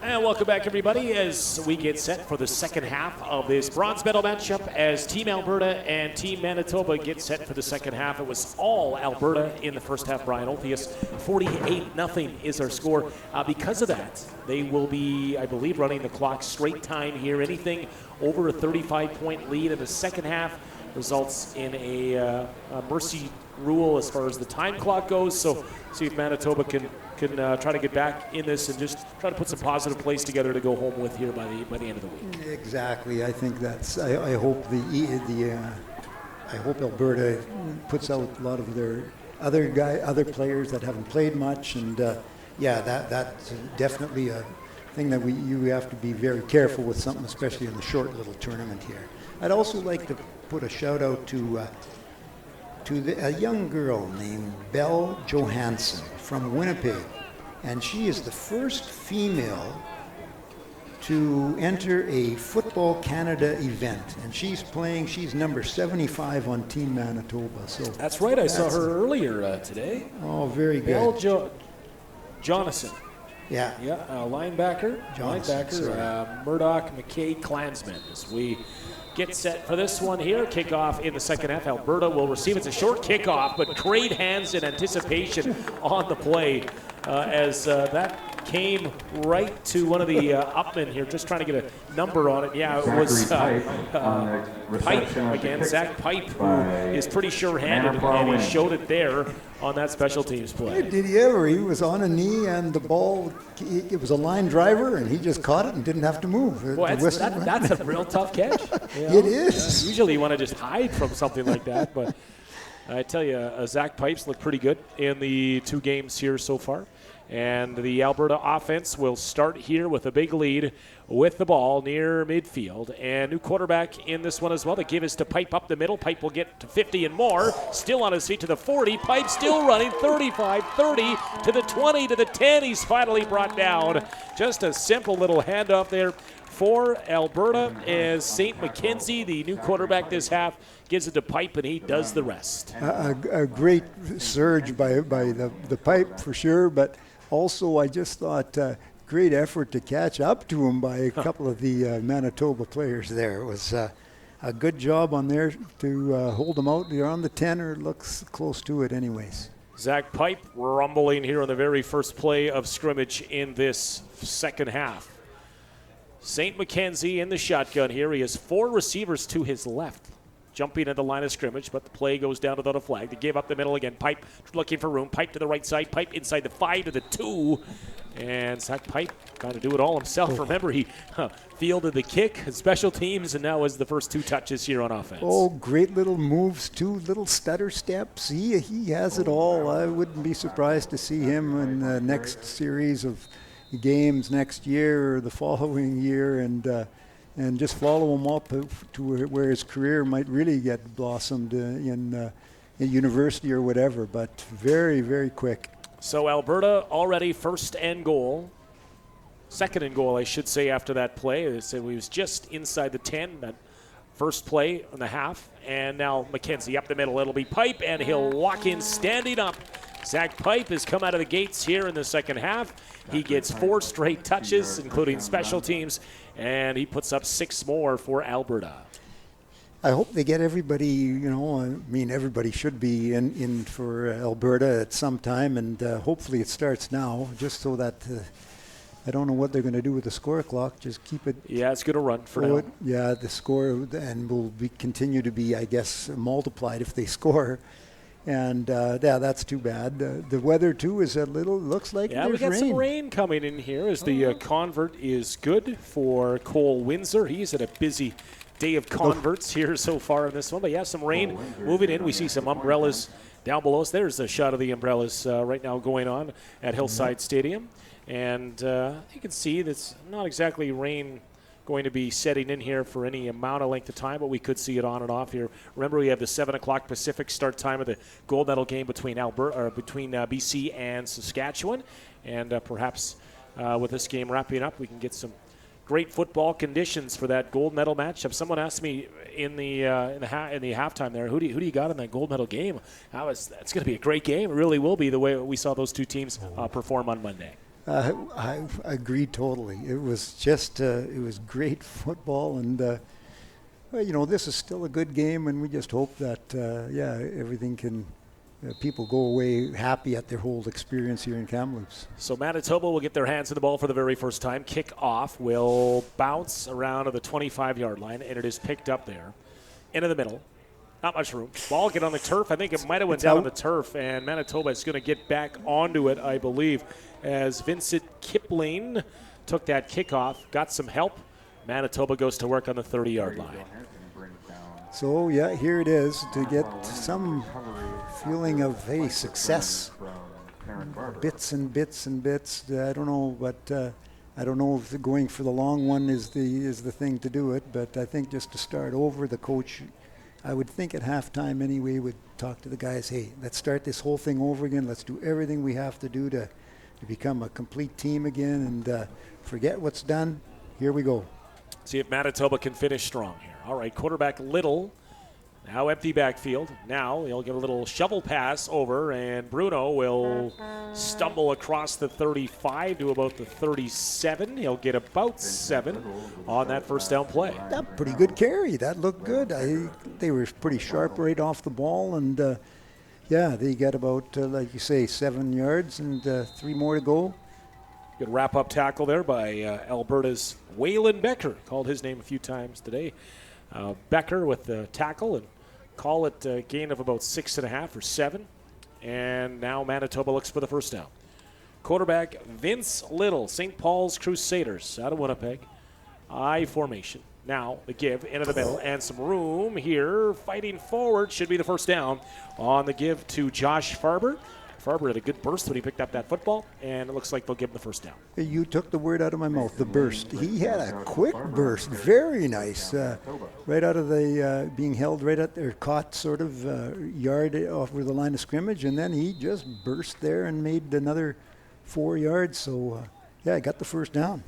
And welcome back, everybody, as we get set for the second half of this bronze medal matchup as Team Alberta and Team Manitoba get set for the second half. It was all Alberta in the first half. Brian Olthius, 48-0 is our score. Because of that, they will be, I believe, running the clock straight time here. Anything over a 35-point lead in the second half results in a mercy rule as far as the time clock goes. So see if Manitoba can try to get back in this and just try to put some positive plays together to go home with here by the end of the week. Exactly. I think that's. I hope I hope Alberta puts out a lot of their other players that haven't played much, and that's definitely a thing that you have to be very careful with something, especially in the short little tournament here. I'd also like to put a shout out to a young girl named Belle Johansson from Winnipeg, and she is the first female to enter a Football Canada event, and she's number 75 on Team Manitoba. So that's right. I saw her earlier today. Oh, very good. Belle Jonathan. Yeah. Yeah, linebacker. Murdoch McKay Klansman. As we get set for this one here, kickoff in the second half. Alberta will receive. It's a short kickoff, but great hands in anticipation on the play as that came right to one of the upmen here, just trying to get a number on it. Yeah, it was Pipe again, Zach Pipe, who is pretty sure-handed, and he showed it there on that special teams play. Did he ever? He was on a knee, and the ball, it was a line driver, and he just caught it and didn't have to move. Boy, that's a real tough catch. You know? It is. Usually you want to just hide from something like that, but I tell you, Zach Pipes looked pretty good in the two games here so far. And the Alberta offense will start here with a big lead with the ball near midfield. And new quarterback in this one as well. The give is to Pipe up the middle. Pipe will get to 50 and more. Still on his feet to the 40. Pipe still running 35, 30 to the 20 to the 10. He's finally brought down. Just a simple little handoff there for Alberta as St. Mackenzie, the new quarterback this half, gives it to Pipe, and he does the rest. A great surge by the Pipe for sure, but also I just thought great effort to catch up to him by a couple of the Manitoba players there. It was a good job on there to hold him out. They're on the 10, or looks close to it anyways. Zach Pipe rumbling here on the very first play of scrimmage in this second half. St. Mackenzie in the shotgun here. He has four receivers to his left, jumping at the line of scrimmage, but the play goes down without a flag. They give up the middle again. Pipe looking for room. Pipe to the right side. Pipe inside the 5 to the 2. And Zach Pipe trying to do it all himself. Remember, he fielded the kick, special teams, and now is the first two touches here on offense. Oh, great little moves, two little stutter steps. He has it all. I wouldn't be surprised to see him in the next series of games next year or the following year, and just follow him up to where his career might really get blossomed in university or whatever, but very, very quick. So Alberta already first and goal. Second and goal, I should say, after that play. They said he was just inside the 10, that first play in the half. And now Mackenzie up the middle. It'll be Pipe, and he'll walk in standing up. Zach Pipe has come out of the gates here in the second half. He gets 4 straight touches, including special teams, and he puts up 6 more for Alberta. I hope they get everybody, everybody should be in for Alberta at some time, and hopefully it starts now, just so that I don't know what they're going to do with the score clock. Just keep it. Yeah, it's going to run for now. Yeah, the score, and will continue to be, I guess, multiplied if they score. And that's too bad. The weather too is looks like there's rain. Yeah, we got some rain coming in here as the convert is good for Cole Windsor. He's at a busy day of converts here so far in this one. But yeah, some rain moving in. We see some umbrellas down below us. There's a shot of the umbrellas right now going on at Hillside Stadium. And you can see that's not exactly rain going to be setting in here for any amount of length of time, but we could see it on and off here. Remember, we have the 7 o'clock Pacific start time of the gold medal game between BC and Saskatchewan, and perhaps with this game wrapping up, we can get some great football conditions for that gold medal matchup. Someone asked me in the halftime there, who do you got in that gold medal game? That's going to be a great game. It really will be, the way we saw those two teams perform on Monday. I agree totally. It was just, it was great football, and well, you know, this is still a good game, and we just hope that, yeah, everything can, people go away happy at their whole experience here in Kamloops. So Manitoba will get their hands on the ball for the very first time. Kickoff will bounce around to the 25-yard line, and it is picked up there into the middle. Not much room. Ball get on the turf. I think it might have went down on the turf, and Manitoba is going to get back onto it, I believe, as Vincent Kipling took that kickoff, got some help. Manitoba goes to work on the 30-yard line. So, yeah, here it is to get some feeling of, hey, success. Bits and bits and bits. I don't know, but I don't know if going for the long one is the thing to do it, but I think just to start over, the coach, I would think at halftime anyway, would talk to the guys, hey, let's start this whole thing over again. Let's do everything we have to do to become a complete team again, and forget what's done. Here we go. See if Manitoba can finish strong here. All right, quarterback Little, now empty backfield. Now he'll get a little shovel pass over, and Bruno will stumble across the 35 to about the 37. He'll get about 7 on that first down play. That pretty good carry. That looked good. They were pretty sharp right off the ball, and yeah, they got about, like you say, 7 yards and 3 more to go. Good wrap-up tackle there by Alberta's Waylon Becker. Called his name a few times today. Becker with the tackle, and call it a gain of about 6.5 or 7. And now Manitoba looks for the first down. Quarterback Vince Little, St. Paul's Crusaders out of Winnipeg. I formation. Now the give into the middle, and some room here. Fighting forward should be the first down on the give to Josh Farber. Farber had a good burst when he picked up that football, and it looks like they'll give him the first down. You took the word out of my mouth, the burst. He had a quick burst, very nice. Right out of the, being held right at their caught sort of yard over the line of scrimmage, and then he just burst there and made another 4 yards. So, yeah, I got the first down.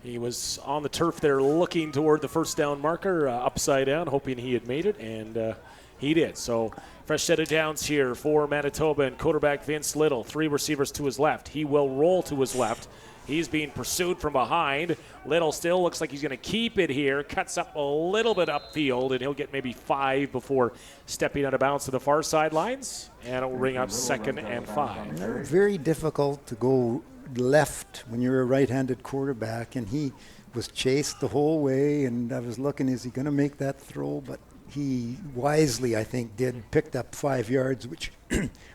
He was on the turf there looking toward the first down marker, upside down, hoping he had made it, and he did. So fresh set of downs here for Manitoba, and quarterback Vince Little. 3 receivers to his left. He will roll to his left. He's being pursued from behind. Little still looks like he's going to keep it here. Cuts up a little bit upfield, and he'll get maybe 5 before stepping out of bounds to the far sidelines. And it will ring up 2nd and 5. Very difficult to go left when you're a right-handed quarterback, and he was chased the whole way, and I was looking, is he going to make that throw? But he wisely, I think, picked up 5 yards, which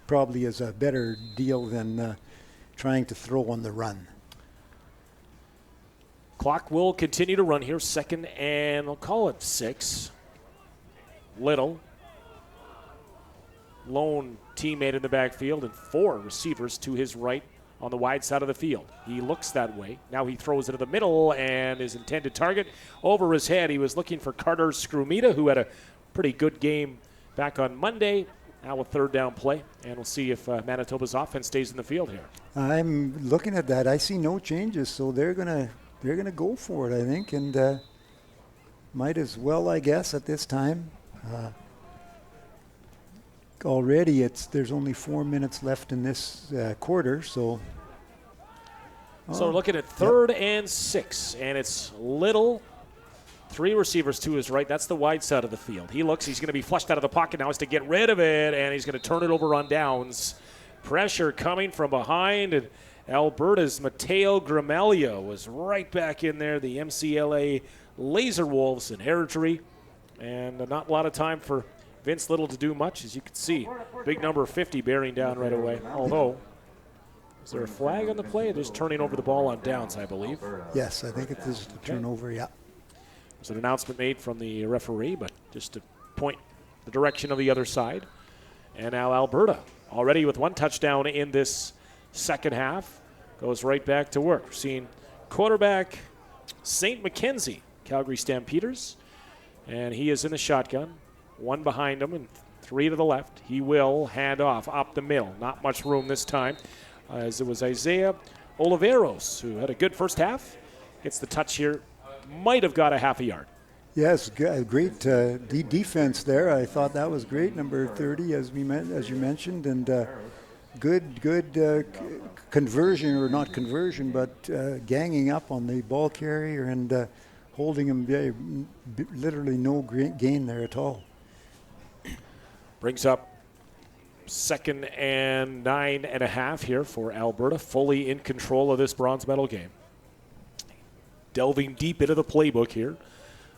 probably is a better deal than trying to throw on the run. Clock will continue to run here. 2nd and I'll call it 6. Little, lone teammate in the backfield, and 4 receivers to his right on the wide side of the field. He looks that way. Now he throws it to the middle, and his intended target over his head. He was looking for Carter Scrumita, who had a pretty good game back on Monday. Now a 3rd down play, and we'll see if Manitoba's offense stays in the field here. I'm looking at that. I see no changes, so they're gonna go for it, I think, and might as well, I guess, at this time. Already there's only 4 minutes left in this quarter, so. So we're looking at 3rd and 6, and it's Little, 3 receivers to his right. That's the wide side of the field. He looks, he's going to be flushed out of the pocket now. Has to get rid of it, and he's going to turn it over on downs. Pressure coming from behind, and Alberta's Mateo Gramelio was right back in there. The MCLA Laser Wolves in Heritory, and not a lot of time for Vince Little to do much, as you can see. Big number 50 bearing down right away. Although, is there a flag on the play? Just turning over the ball on downs, I believe. Yes, I think it is a turnover, yeah. There's an announcement made from the referee, but just to point the direction of the other side. And now Alberta, already with 1 touchdown in this second half, goes right back to work. We're seeing quarterback St. Mackenzie, Calgary Stampeders, and he is in the shotgun. 1 behind him and 3 to the left. He will hand off up the middle. Not much room this time, as it was Isaiah Oliveros, who had a good first half. Gets the touch here. Might have got a half a yard. Yes, great defense there. I thought that was great. Number 30, as you mentioned, and conversion, or not conversion, but ganging up on the ball carrier and holding him literally no gain there at all. Brings up 2nd and 9.5 here for Alberta, fully in control of this bronze medal game. Delving deep into the playbook here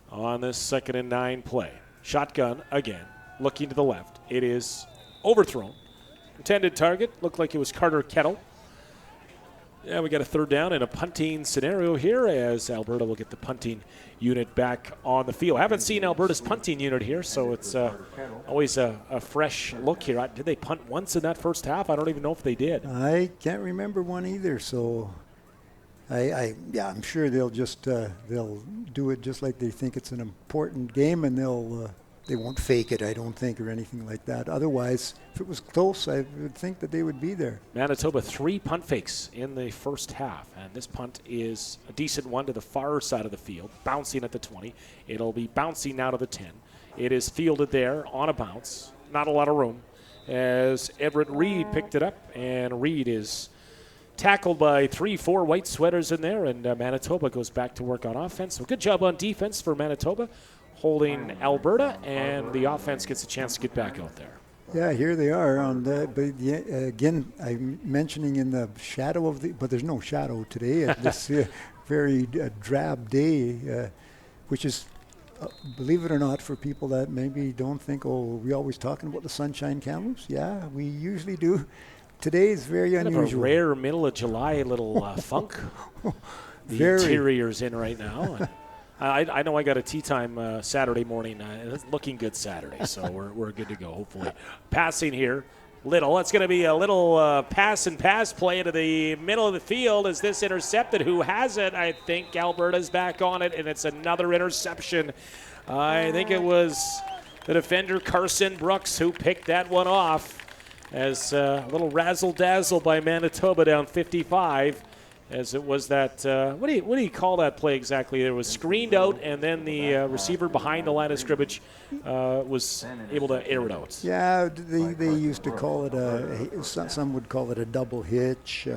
on this 2nd and 9 play. Shotgun again, looking to the left. It is overthrown. Intended target, looked like it was Carter Kettle. Yeah, we got a 3rd down and a punting scenario here as Alberta will get the punting unit back on the field. Haven't seen Alberta's punting unit here, so it's always a fresh look here. Did they punt once in that first half? I don't even know if they did. I can't remember one either, so I'm sure they'll do it just like they think it's an important game, and they won't fake it, I don't think, or anything like that. Otherwise, if it was close, I would think that they would be there. Manitoba 3 punt fakes in the first half, and this punt is a decent one to the far side of the field, bouncing at the 20. It'll be bouncing now to the 10. It is fielded there on a bounce. Not a lot of room as Everett Reed picked it up, and Reed is tackled by 3-4 white sweaters in there, and Manitoba goes back to work on offense. So good job on defense for Manitoba, holding Alberta, and the offense gets a chance to get back out there. Yeah, here they are on that. But again, I'm mentioning in the shadow of but there's no shadow today. This very drab day, which is, believe it or not, for people that maybe don't think, oh, are we always talking about the sunshine Kamloops? Yeah, we usually do. Today is very unusual. Kind of a rare middle of July little funk. The interior's in right now. I know I got a tea time Saturday morning. It's looking good Saturday, so we're good to go, hopefully. Passing here, Little. It's going to be a little pass play into the middle of the field. Is this intercepted? Who has it? I think Alberta's back on it, and it's another interception. I think it was the defender, Carson Brooks, who picked that one off as a little razzle-dazzle by Manitoba down 55. As it was that, what do you call that play exactly? It was screened out, and then the receiver behind the line of scrimmage was able to air it out. Yeah, they used to call it some would call it a double hitch.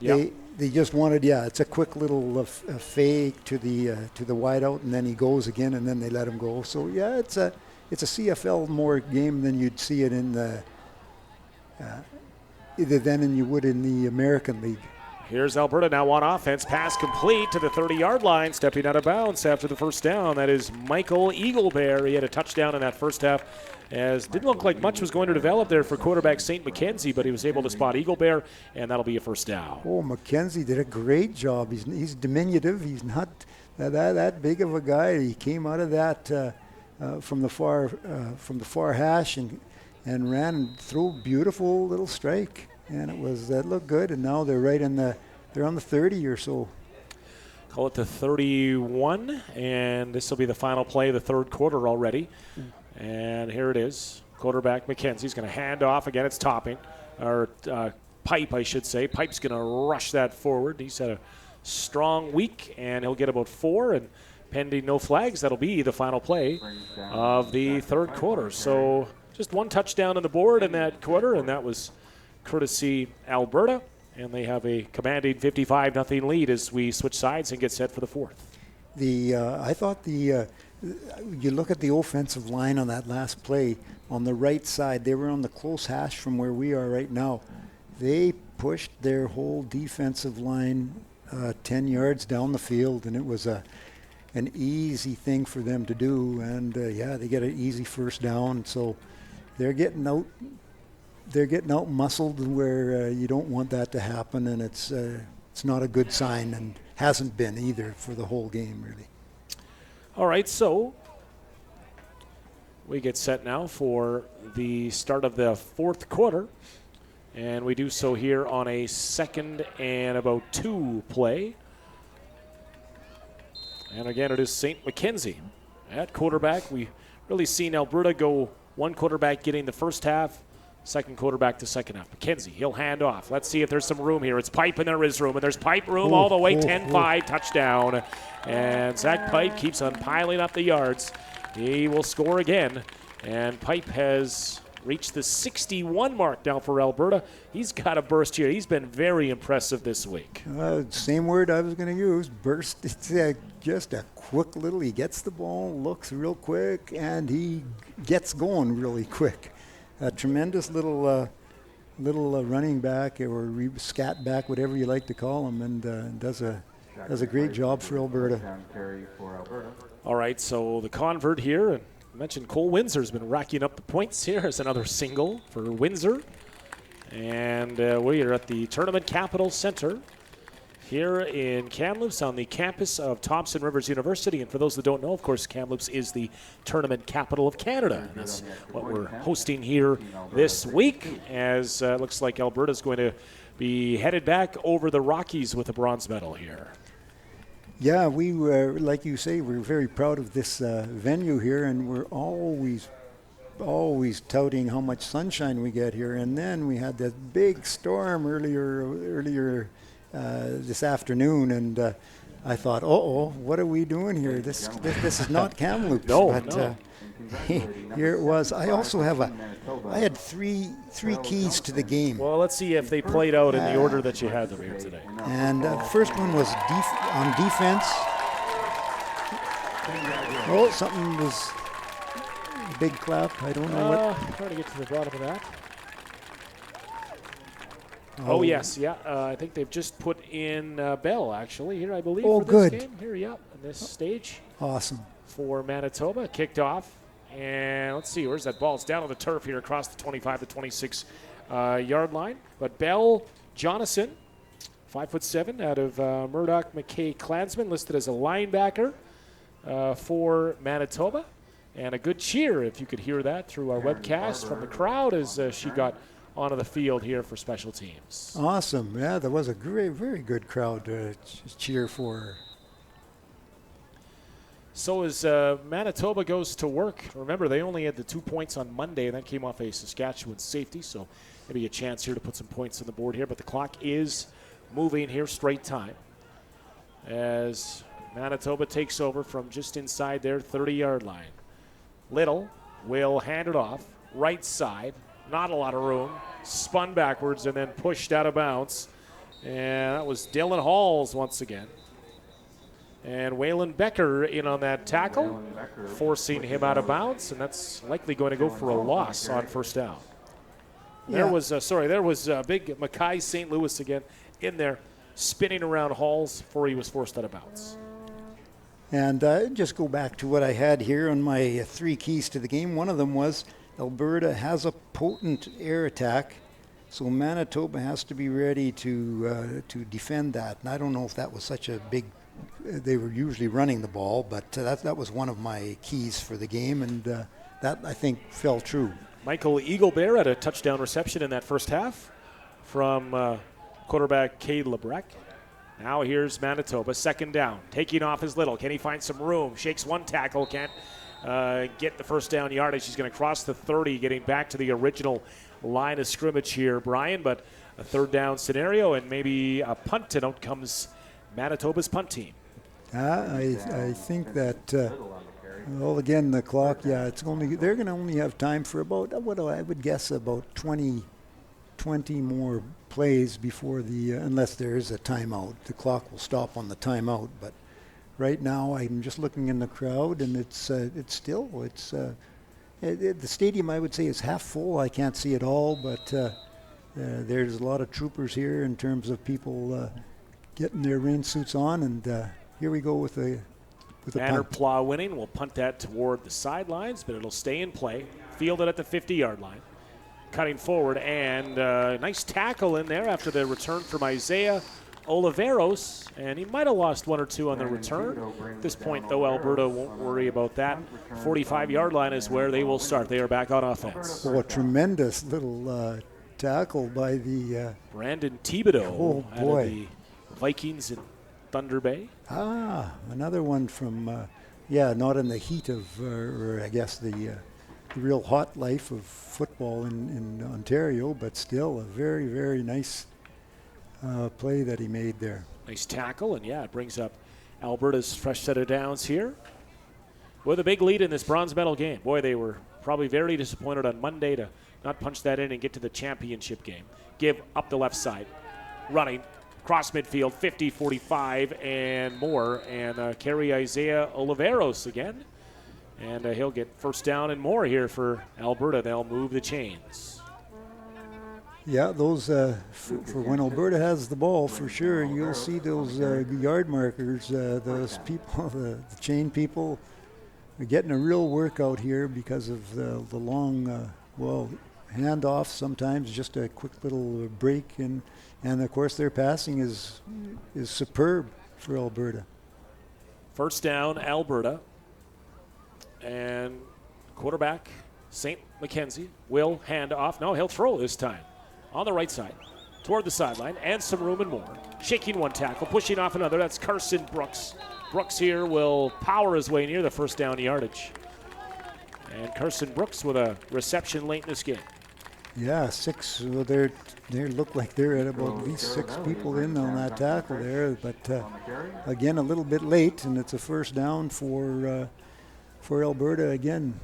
They just wanted, it's a quick little fake to the wide out, and then he goes again, and then they let him go. So it's a CFL more game than you'd see it in the. Either then and you would in the American League. Here's Alberta now on offense. Pass complete to the 30-yard line. Stepping out of bounds after the first down. That is Michael Eaglebear. He had a touchdown in that first half. As didn't look like much was going to develop there for quarterback St. McKenzie, but he was able to spot Eaglebear, and that'll be a first down. Oh, McKenzie did a great job. He's diminutive. He's not that big of a guy. He came out of that from the far hash and ran and threw a beautiful little strike. And that looked good, and now they're they're on the 30 or so. Call it the 31, and this will be the final play of the third quarter already. And here it is. Quarterback McKenzie's going to hand off. Again, it's Topping, or Pipe, I should say. Pipe's going to rush that forward. He's had a strong week, and he'll get about 4, and pending no flags, that'll be the final play of the third quarter. So just one touchdown on the board in that quarter, and that was courtesy Alberta, and they have a commanding 55-0 lead as we switch sides and get set for the fourth. I thought you look at the offensive line on that last play on the right side. They were on the close hash from where we are right now. They pushed their whole defensive line 10 yards down the field, and it was an easy thing for them to do. And they get an easy first down. So they're getting out. They're getting out muscled where you don't want that to happen, and it's not a good sign, and hasn't been either for the whole game, really. All right, so we get set now for the start of the fourth quarter, and we do so here on a 2nd and about 2 play. And again, it is St. McKenzie at quarterback. We really seen Alberta go one quarterback getting the first half, second quarterback to second half. McKenzie, he'll hand off. Let's see if there's some room here. It's Pipe, and there is room, and there's Pipe room all the way, 10-5, touchdown. And Zach Pipe keeps on piling up the yards. He will score again, and Pipe has reached the 61 mark now for Alberta. He's got a burst here. He's been very impressive this week. Same word I was going to use, burst. It's just a quick little, he gets the ball, looks real quick, and he gets going really quick. A tremendous little running back or scat back, whatever you like to call him, and does a great job for Alberta. All right, so the convert here, and I mentioned Cole Windsor's been racking up the points here as another single for Windsor. And we are at the Tournament Capital Center here in Kamloops on the campus of Thompson Rivers University. And for those that don't know, of course, Kamloops is the tournament capital of Canada. And that's what we're hosting here this week, as it looks like Alberta's going to be headed back over the Rockies with a bronze medal here. Yeah, we were, like you say, we're very proud of this venue here, and we're always touting how much sunshine we get here. And then we had that big storm earlier this afternoon, and I thought, what are we doing here? This is not Kamloops. No. Here it was. I also have I had three keys to the game. Well, let's see if they played out in the order that you had them here today. And first one was on defense. Oh, something was a big clap. I don't know what. Trying to get to the bottom of that. Oh, yes, yeah. I think they've just put in Bell, actually, here, I believe, for this game. Here, yeah, on this stage. Awesome. For Manitoba, kicked off. And let's see, where's that ball? It's down on the turf here across the 25 to 26 yard line. But Bell Jonathan, 5'7", out of Murdoch McKay Klansman, listed as a linebacker for Manitoba. And a good cheer, if you could hear that through our webcast from the crowd as she got onto the field here for special teams. Awesome. Yeah, there was a very good crowd to cheer for her. So as Manitoba goes to work, remember they only had the 2 points on Monday, and that came off a Saskatchewan safety, so maybe a chance here to put some points on the board here, but the clock is moving here straight time as Manitoba takes over from just inside their 30-yard line. Little will hand it off, right side, not a lot of room, spun backwards and then pushed out of bounds, and that was Dylan Halls once again. And Waylon Becker in on that tackle, forcing him out of bounds, and that's likely going to go for a loss on first down. There was big Mackay St. Louis again in there, spinning around Halls before he was forced out of bounds. And just go back to what I had here on my 3 keys to the game. One of them was Alberta has a potent air attack, so Manitoba has to be ready to defend that. And I don't know if that was such a big. They were usually running the ball, but that was one of my keys for the game, and that, I think, fell true. Michael Eaglebear had a touchdown reception in that first half from quarterback Cade Lebrecq. Now here's Manitoba, second down, taking off his Little. Can he find some room? Shakes one tackle, can't get the first down yardage. He's going to cross the 30, getting back to the original line of scrimmage here, Brian, but a third down scenario and maybe a punt, and out comes Manitoba's punt team. I think that, again, the clock, they're going to only have time for about, I would guess about 20 more plays before unless there is a timeout. The clock will stop on the timeout, but right now I'm just looking in the crowd, and the stadium, I would say, is half full. I can't see it all, but there's a lot of troopers here in terms of people getting their rain suits on, and here we go with a punt. Plow winning. We'll punt that toward the sidelines, but it'll stay in play. Fielded at the 50-yard line. Cutting forward, and nice tackle in there after the return from Isaiah Oliveros, and he might have lost 1 or 2 on the return. At this point, though, Alberta won't worry about that. 45-yard line is where they will start. They are back on offense. Oh, a tremendous little tackle by the Brandon Thibodeau. Oh, boy. Out of the Vikings in Thunder Bay. Another one from, not in the heat of, or I guess the real hot life of football in Ontario, but still a very, very nice play that he made there. Nice tackle, and it brings up Alberta's fresh set of downs here with a big lead in this bronze medal game. Boy, they were probably very disappointed on Monday to not punch that in and get to the championship game. Give up the left side. Running. Cross midfield, 50, 45, and more. And carry Isaiah Oliveros again. And he'll get first down and more here for Alberta. They'll move the chains. Yeah, those for when Alberta has the ball, for sure, you'll see those yard markers, those people, the chain people, are getting a real workout here because of the long, handoff. Sometimes just a quick little break, and of course their passing is superb for Alberta. First down, Alberta. And quarterback, St. Mackenzie, will hand off. No, he'll throw this time. On the right side, toward the sideline, and some room and more. Shaking one tackle, pushing off another. That's Carson Brooks. Brooks here will power his way near the first down yardage. And Carson Brooks with a reception late in this game. Yeah, 6. Well, they look like they're at about at least 6 people in on that tackle there. But again, a little bit late, and it's a first down for Alberta again.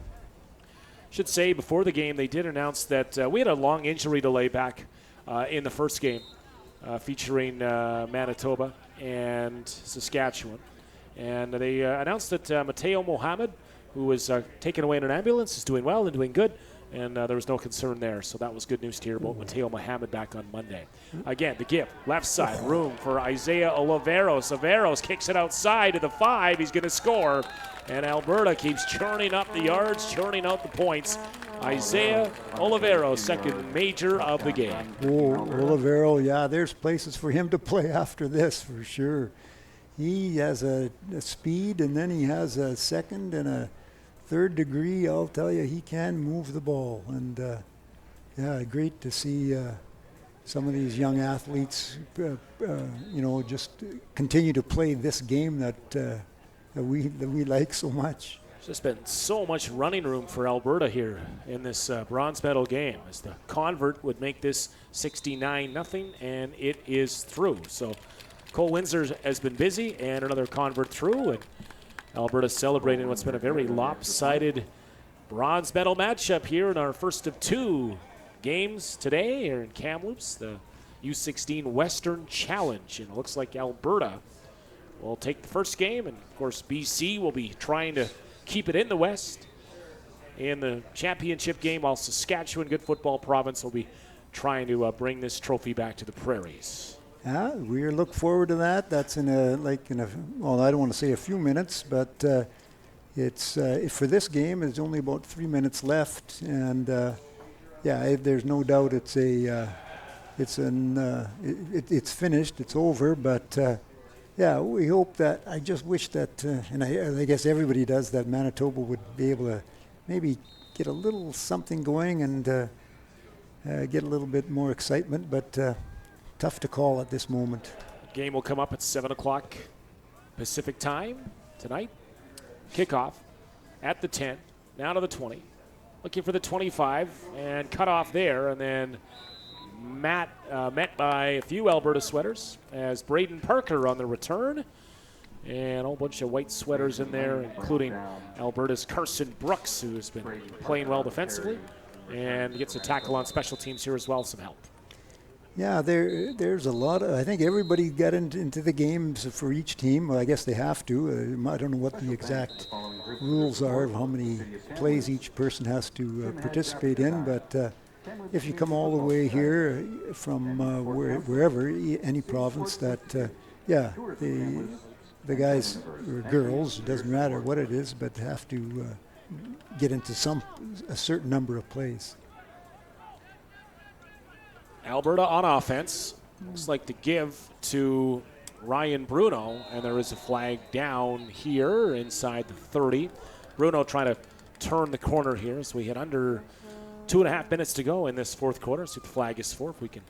Should say before the game they did announce that we had a long injury delay back in the first game featuring Manitoba and Saskatchewan. And they announced that Mateo Mohammed, who was taken away in an ambulance, is doing well and doing good. And there was no concern there, so that was good news to hear about Mateo Mohammed back on Monday. Again, the give, left side, room for Isaiah Oliveros. Oliveros kicks it outside to the 5. He's going to score, and Alberta keeps churning up the yards, churning out the points. Isaiah Oliveros, second major of the game. Oh, Olivero, yeah, there's places for him to play after this, for sure. He has a speed, and then he has a second and a third degree. I'll tell you, he can move the ball. And, great to see some of these young athletes, just continue to play this game that we like so much. There's just been so much running room for Alberta here in this bronze medal game, as the convert would make this 69-0, and it is through. So Cole Windsor has been busy, and another convert through, and Alberta celebrating what's been a very lopsided bronze medal matchup here in our first of 2 games today here in Kamloops, the U16 Western Challenge. And it looks like Alberta will take the first game, and of course BC will be trying to keep it in the West in the championship game, while Saskatchewan, good football province, will be trying to bring this trophy back to the prairies. Yeah, we look forward to that. That's I don't want to say a few minutes, but it's for this game, there's only about 3 minutes left, and there's no doubt it's finished, it's over. But we hope that. I just wish that, and I guess everybody does, that Manitoba would be able to maybe get a little something going and get a little bit more excitement, but. Tough to call at this moment. Game will come up at 7 o'clock Pacific time tonight. Kickoff at the 10, now to the 20. Looking for the 25 and cut off there. And then met by a few Alberta sweaters as Braden Parker on the return. And a whole bunch of white sweaters in there, including Alberta's Carson Brooks, who has been playing well defensively. And gets a tackle on special teams here as well, some help. Yeah, there's a lot of, I think everybody got into the games for each team. Well, I guess they have to. I don't know what the exact rules are of how many plays each person has to participate in, but if you come all the way here from wherever, any province, that, the guys or girls, it doesn't matter what it is, but have to get into a certain number of plays. Alberta on offense. Looks like to give to Ryan Bruno, and there is a flag down here inside the 30. Bruno trying to turn the corner here as we hit under 2.5 minutes to go in this fourth quarter. See what the flag is for, if we can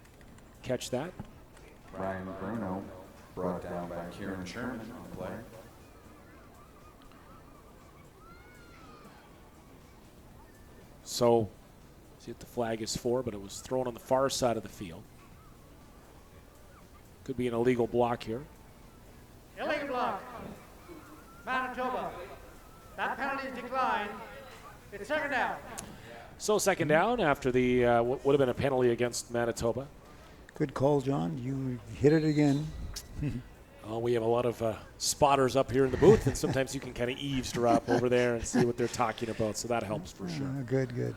catch that. Ryan Bruno brought down by Kieran Sherman on the play. So, see what the flag is for, but it was thrown on the far side of the field. Could be an illegal block here. Illegal block. Manitoba. That penalty is declined. It's second down. So second down after the what would have been a penalty against Manitoba. Good call, John. You hit it again. We have a lot of spotters up here in the booth, and sometimes you can kind of eavesdrop over there and see what they're talking about, so that helps for sure. Good.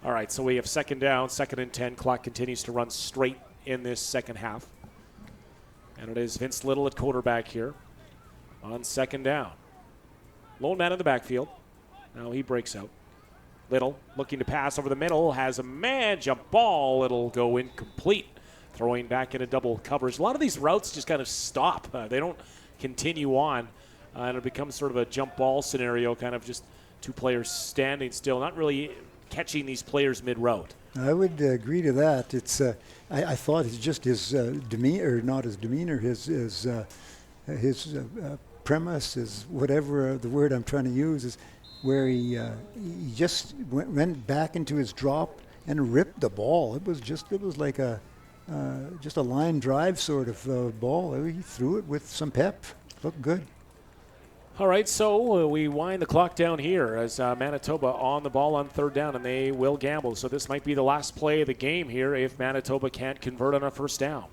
All right, so we have second down, 2nd and 10. Clock continues to run straight in this second half. And it is Vince Little at quarterback here on second down. Lone man in the backfield. Now he breaks out. Little looking to pass over the middle, has a man jump ball. It'll go incomplete. Throwing back into double coverage. A lot of these routes just kind of stop. They don't continue on. And it becomes sort of a jump ball scenario, kind of just two players standing still, not really catching these players mid-route. I would agree to that. It's I thought it's just his demeanor, not his demeanor, his premise, his whatever the word I'm trying to use is, where he just went back into his drop and ripped the ball. It was like a just a line drive sort of ball. He threw it with some pep. Looked good. All right, so we wind the clock down here as Manitoba on the ball on third down, and they will gamble. So this might be the last play of the game here if Manitoba can't convert on a first down.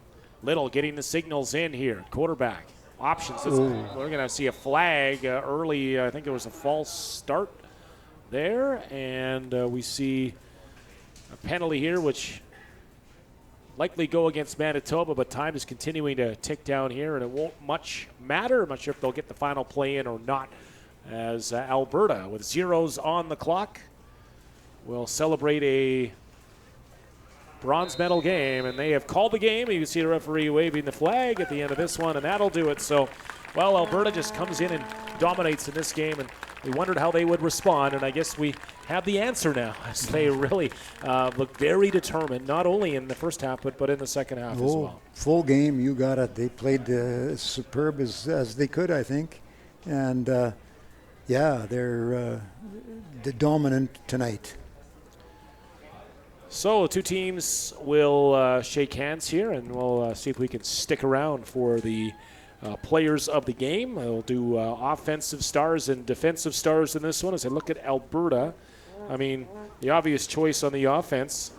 Little getting the signals in here. Quarterback. Options. We're going to see a flag early. I think there was a false start there, and we see a penalty here, which likely go against Manitoba, but time is continuing to tick down here, and it won't much matter. I'm not sure if they'll get the final play in or not, as Alberta, with zeros on the clock, will celebrate a bronze medal game, and they have called the game. You can see the referee waving the flag at the end of this one, and that'll do it. So, well, Alberta just comes in and dominates in this game, and we wondered how they would respond, and I guess we have the answer now, as they really look very determined, not only in the first half, but in the second half as well. Full game, you got it. They played superb as they could, I think. And, they're dominant tonight. So two teams will shake hands here, and we'll see if we can stick around for the players of the game. We'll do offensive stars and defensive stars in this one. As I look at Alberta, I mean, the obvious choice on the offense,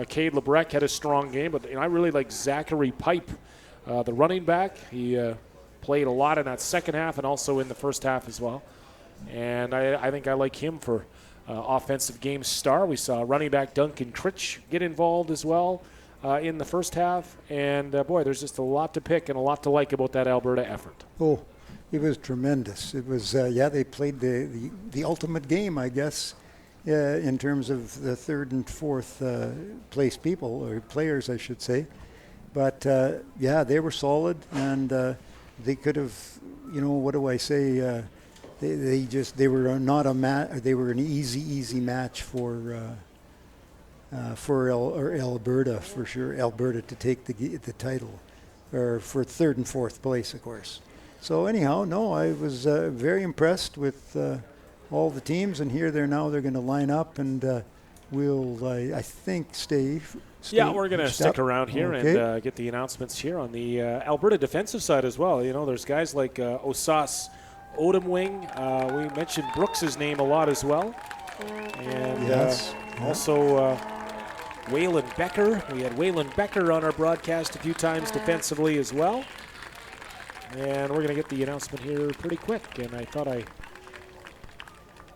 Cade Lebrecq had a strong game, but I really like Zachary Pipe, the running back. He played a lot in that second half and also in the first half as well. And I think I like him for offensive game star. We saw running back Duncan Critch get involved as well in the first half. And, boy, there's just a lot to pick and a lot to like about that Alberta effort. Oh, it was tremendous. It was, they played the ultimate game, I guess, in terms of the third and fourth place people, or players, I should say. But, they were solid, and they could have, what do I say, they were not they were an easy match for Alberta, for sure. Alberta to take the title, or for third and fourth place, of course. So anyhow, I was very impressed with all the teams, and here they're going to line up, and we'll I think stay. Yeah, we're going to stick around here and get the announcements here on the Alberta defensive side as well. There's guys like Osas Odemwing. We mentioned Brooks' name a lot as well. And also Waylon Becker. We had Waylon Becker on our broadcast a few times defensively as well. And we're going to get the announcement here pretty quick. And I thought I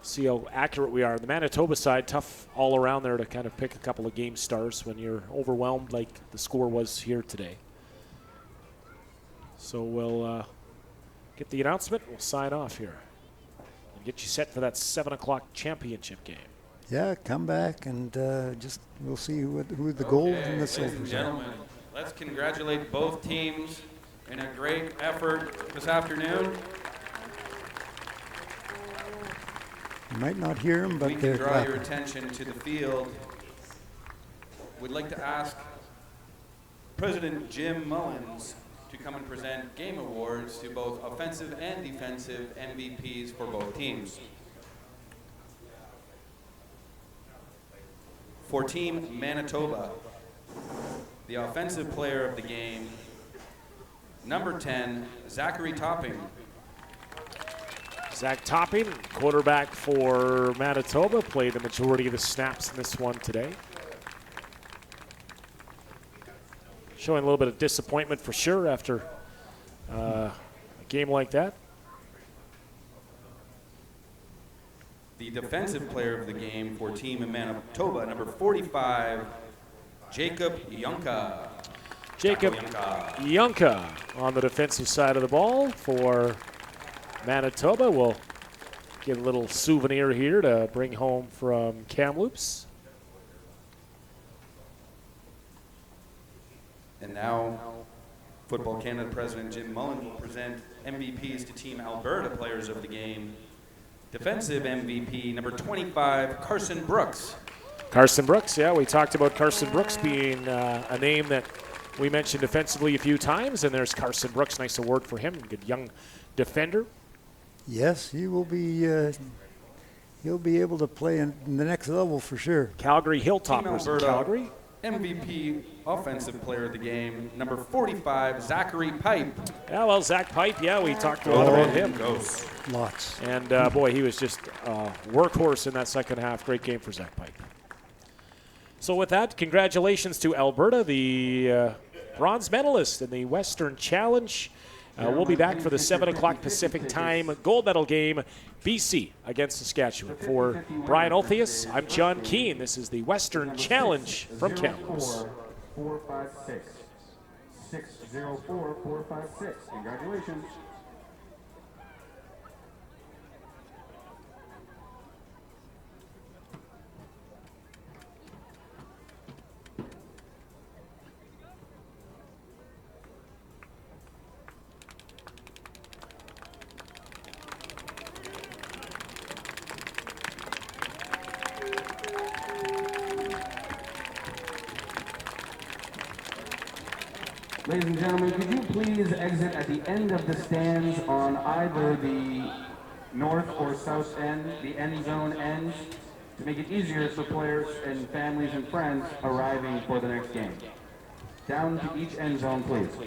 see how accurate we are. The Manitoba side, tough all around there to kind of pick a couple of game stars when you're overwhelmed like the score was here today. So we'll get the announcement. We'll sign off here and get you set for that 7 o'clock championship game. Yeah, come back and we'll see who the gold and the silver. Ladies and gentlemen, let's congratulate both teams in a great effort this afternoon. You might not hear them, but they're draw clapping. your attention to the field. We'd like to ask President Jim Mullins to come and present game awards to both offensive and defensive MVPs for both teams. For Team Manitoba, the offensive player of the game, number 10, Zachary Topping. Zach Topping, quarterback for Manitoba, played the majority of the snaps in this one today. Showing a little bit of disappointment for sure after a game like that. The defensive player of the game for Team in Manitoba, number 45, Jacob Yunka. Jacob Yunka on the defensive side of the ball for Manitoba. We'll get a little souvenir here to bring home from Kamloops. And now, Football Canada President Jim Mullen will present MVPs to Team Alberta players of the game. Defensive MVP, number 25, Carson Brooks. Carson Brooks, yeah, we talked about Carson Brooks being a name that we mentioned defensively a few times, and there's Carson Brooks. Nice award for him, good young defender. Yes, he will be. He'll be able to play in the next level for sure. Calgary Team Hilltoppers in Alberta Calgary. MVP offensive player of the game, number 45, Zachary Pipe. Yeah, well, Zach Pipe, yeah, we talked a lot about him. Goes. Lots. And boy, he was just a workhorse in that second half. Great game for Zach Pipe. So with that, congratulations to Alberta, the bronze medalist in the Western Challenge. We'll be back for the 7 o'clock Pacific time gold medal game, BC against Saskatchewan. For Brian Olthius, I'm John Keane. This is the Western Challenge from Kamloops. 456 604 456. Congratulations. Ladies and gentlemen, could you please exit at the end of the stands on either the north or south end, the end zone ends, to make it easier for players and families and friends arriving for the next game. Down to each end zone, please.